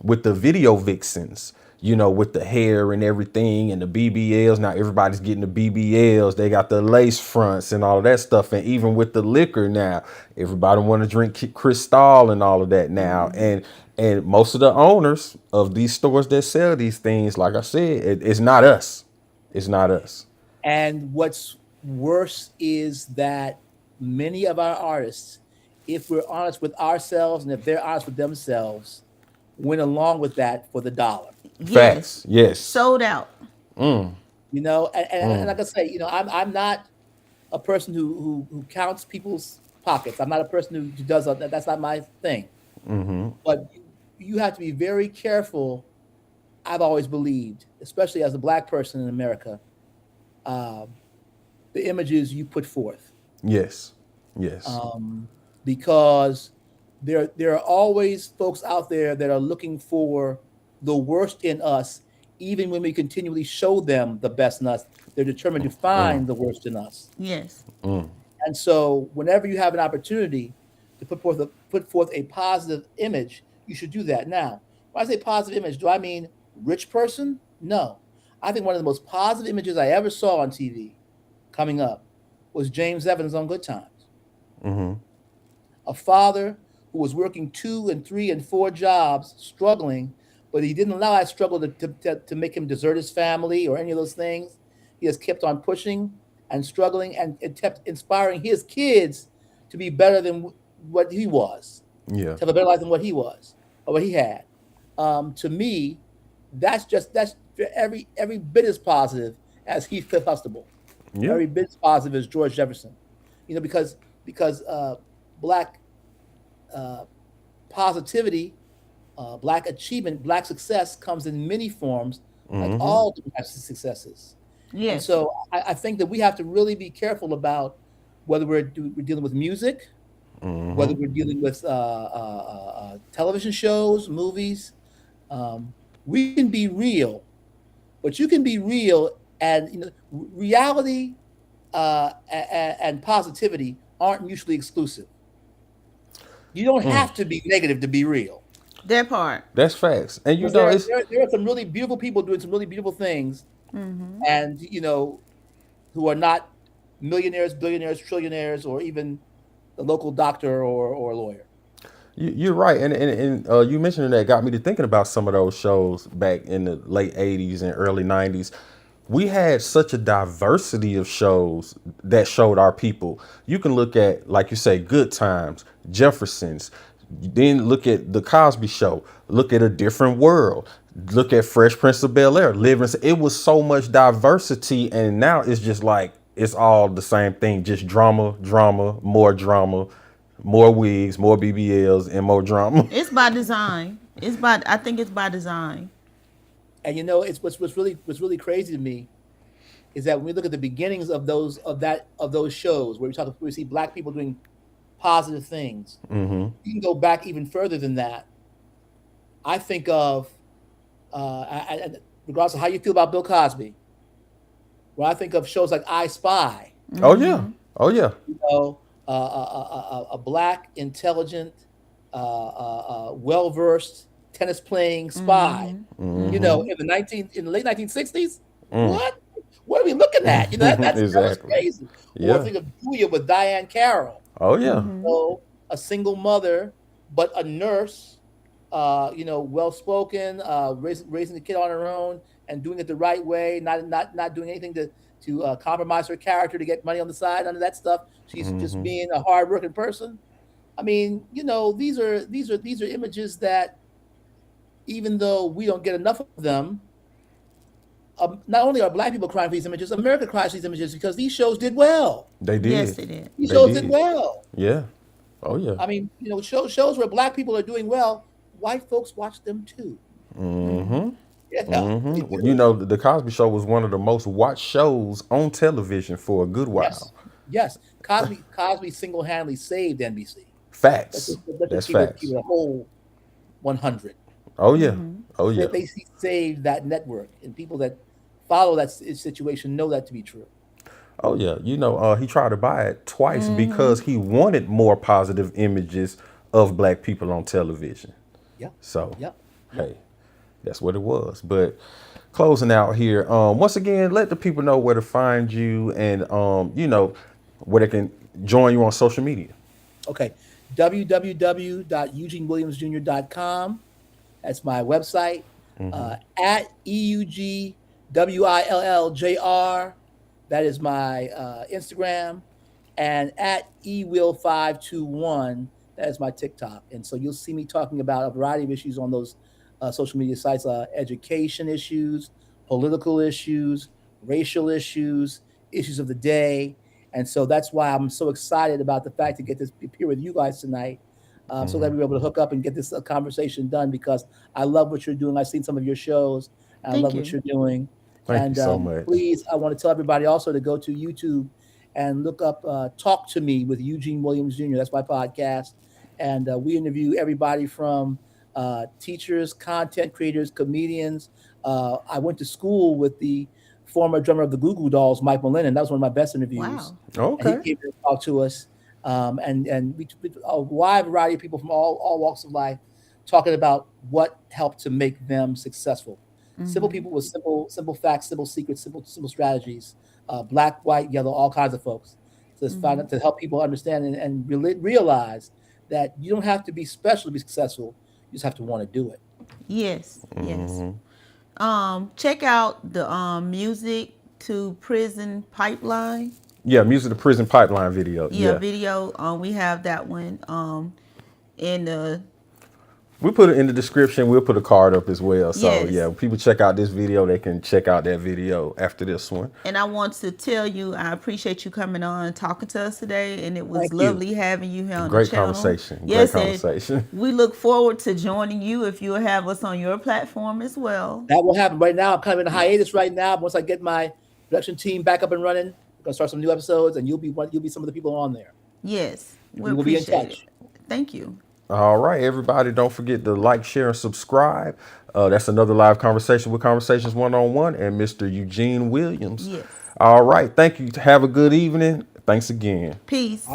[SPEAKER 1] with the video vixens, with the hair and everything and the BBLs. Now everybody's getting the BBLs. They got the lace fronts and all of that stuff. And even with the liquor now, everybody want to drink Cristal and all of that now. And most of the owners of these stores that sell these things, like I said, it's not us. It's not us.
[SPEAKER 3] And what's worse is that many of our artists, if we're honest with ourselves and if they're honest with themselves, went along with that for the dollar.
[SPEAKER 2] Yes.
[SPEAKER 1] Facts. Yes.
[SPEAKER 2] Sold out.
[SPEAKER 3] And like I say, I'm not a person who counts people's pockets. I'm not a person who does that. That's not my thing. But you have to be very careful. I've always believed, especially as a Black person in America, the images you put forth.
[SPEAKER 1] Yes. Yes.
[SPEAKER 3] Because there are always folks out there that are looking for the worst in us, even when we continually show them the best in us. They're determined to find the worst in us.
[SPEAKER 2] Yes.
[SPEAKER 3] And so, whenever you have an opportunity to put forth a positive image, you should do that. Now, when I say positive image, do I mean rich person? No. I think one of the most positive images I ever saw on TV coming up was James Evans on Good Times. A father who was working 2 and 3 and 4 jobs, struggling, but he didn't allow that struggle to make him desert his family or any of those things. He has kept on pushing and struggling and kept inspiring his kids to be better than what he was,
[SPEAKER 1] Yeah.
[SPEAKER 3] to have a better life than what he was or what he had. To me, that's every bit as positive as Heathcliff Huxtable.
[SPEAKER 1] Yeah.
[SPEAKER 3] Every bit as positive as George Jefferson. Because Black positivity, Black achievement, Black success comes in many forms, like all different types of successes.
[SPEAKER 2] Yes.
[SPEAKER 3] And so I think that we have to really be careful about whether we're dealing with music, whether we're dealing with television shows, movies. We can be real, but you can be real, and reality and positivity aren't mutually exclusive. You don't have to be negative to be real.
[SPEAKER 2] That part.
[SPEAKER 1] That's facts. And
[SPEAKER 3] Because
[SPEAKER 1] it's
[SPEAKER 3] there are some really beautiful people doing some really beautiful things, and who are not millionaires, billionaires, trillionaires, or even the local doctor or lawyer.
[SPEAKER 1] you're right. And you mentioning that got me to thinking about some of those shows back in the late 80s and early 90s. We had such a diversity of shows that showed our people. You can look at, like you say, Good Times, Jefferson's, then look at the Cosby Show, look at A Different World, look at Fresh Prince of Bel-Air, it was so much diversity, and now it's just like it's all the same thing, just drama, more wigs, more BBLs, and more drama.
[SPEAKER 2] It's by design. I think it's by design.
[SPEAKER 3] And it's what's really crazy to me is that when we look at the beginnings of those shows where we see Black people doing positive things, you can go back even further than that. I think of, regardless of how you feel about Bill Cosby, when I think of shows like I Spy,
[SPEAKER 1] Oh yeah. Oh yeah.
[SPEAKER 3] a Black, intelligent, well-versed tennis playing spy. In the late 1960s. What are we looking at? That's
[SPEAKER 1] Exactly.
[SPEAKER 3] crazy.
[SPEAKER 1] Yeah.
[SPEAKER 3] Or think of Julia with Diane Carroll.
[SPEAKER 1] Oh yeah.
[SPEAKER 3] A single mother, but a nurse. Well-spoken, raising the kid on her own and doing it the right way, not doing anything to compromise her character to get money on the side. None of that stuff. She's just being a hard-working person. I mean, these are images that, even though we don't get enough of them, not only are Black people crying for these images, America cries for these images because these shows did well.
[SPEAKER 1] They did.
[SPEAKER 2] Yes, they did.
[SPEAKER 3] These shows did well.
[SPEAKER 1] Yeah. Oh yeah.
[SPEAKER 3] I mean, shows where black people are doing well, white folks watch them too.
[SPEAKER 1] Mm-hmm.
[SPEAKER 3] They
[SPEAKER 1] Mm-hmm. Well,
[SPEAKER 3] do.
[SPEAKER 1] the Cosby Show was one of the most watched shows on television for a good
[SPEAKER 3] Yes,
[SPEAKER 1] while.
[SPEAKER 3] yes. Cosby single-handedly saved NBC.
[SPEAKER 1] Facts.
[SPEAKER 3] Let's just
[SPEAKER 1] That's
[SPEAKER 3] keep
[SPEAKER 1] facts.
[SPEAKER 3] it a whole 100.
[SPEAKER 1] Oh yeah. Oh
[SPEAKER 3] They,
[SPEAKER 1] yeah.
[SPEAKER 3] they he saved that network, and people that follow that situation know that to be true.
[SPEAKER 1] Oh yeah. He tried to buy it twice because he wanted more positive images of black people on television.
[SPEAKER 3] Yeah,
[SPEAKER 1] So,
[SPEAKER 3] yeah, yeah.
[SPEAKER 1] hey, that's what it was. But closing out here, once again, let the people know where to find you and where they can join you on social media.
[SPEAKER 3] Okay. www.eugenewilliamsjr.com. That's my website. At EUGWILLJR. That is my Instagram. And at ewill521. That is my TikTok. And so you'll see me talking about a variety of issues on those social media sites, education issues, political issues, racial issues, issues of the day. And so that's why I'm so excited about the fact to get this appear with you guys tonight. I'm so glad we were able to hook up and get this conversation done because I love what you're doing. I've seen some of your shows. And I
[SPEAKER 2] Thank
[SPEAKER 3] love what
[SPEAKER 2] you.
[SPEAKER 3] you're doing.
[SPEAKER 1] Thank you
[SPEAKER 3] And
[SPEAKER 1] so much.
[SPEAKER 3] please, I want to tell everybody also to go to YouTube and look up Talk to Me with Eugene Williams Jr. That's my podcast. And we interview everybody from teachers, content creators, comedians. I went to school with the former drummer of the Goo Goo Dolls, Mike Mullennan. That was one of my best interviews.
[SPEAKER 2] Wow.
[SPEAKER 3] And he
[SPEAKER 1] Okay.
[SPEAKER 3] came to talk to us. And we a wide variety of people from all walks of life talking about what helped to make them successful. Simple people with simple facts, simple secrets, simple strategies. Black, white, yellow, all kinds of folks. To help people understand and realize that you don't have to be special to be successful. You just have to want to do it.
[SPEAKER 2] Yes. Yes. Check out the music to prison pipeline.
[SPEAKER 1] Yeah, music to prison pipeline video.
[SPEAKER 2] Yeah,
[SPEAKER 1] Yeah.
[SPEAKER 2] video. We have that one. In the
[SPEAKER 1] We put it in the description. We'll put a card up as well. So
[SPEAKER 2] yes.
[SPEAKER 1] yeah, people check out this video. They can check out that video after this one.
[SPEAKER 2] And I want to tell you, I appreciate you coming on and talking to us today. And it was
[SPEAKER 3] Thank you.
[SPEAKER 2] lovely having you here on the
[SPEAKER 1] Great
[SPEAKER 2] channel.
[SPEAKER 1] conversation.
[SPEAKER 2] Yes,
[SPEAKER 1] Great
[SPEAKER 2] and
[SPEAKER 1] conversation.
[SPEAKER 2] we look forward to joining you if you'll have us on your platform as well.
[SPEAKER 3] That will happen right now. I'm kind of in a hiatus right now. Once I get my production team back up and running, we're gonna start some new episodes, and you'll be some of the people on there.
[SPEAKER 2] Yes, we
[SPEAKER 3] We will be in
[SPEAKER 2] appreciate
[SPEAKER 3] touch.
[SPEAKER 2] it. Thank you.
[SPEAKER 1] All right, everybody. Don't forget to like, share, and subscribe. That's another live conversation with Conversations One-on-One and Mr. Eugene Williams.
[SPEAKER 2] Yes.
[SPEAKER 1] All right. Thank you. Have a good evening. Thanks again.
[SPEAKER 2] Peace.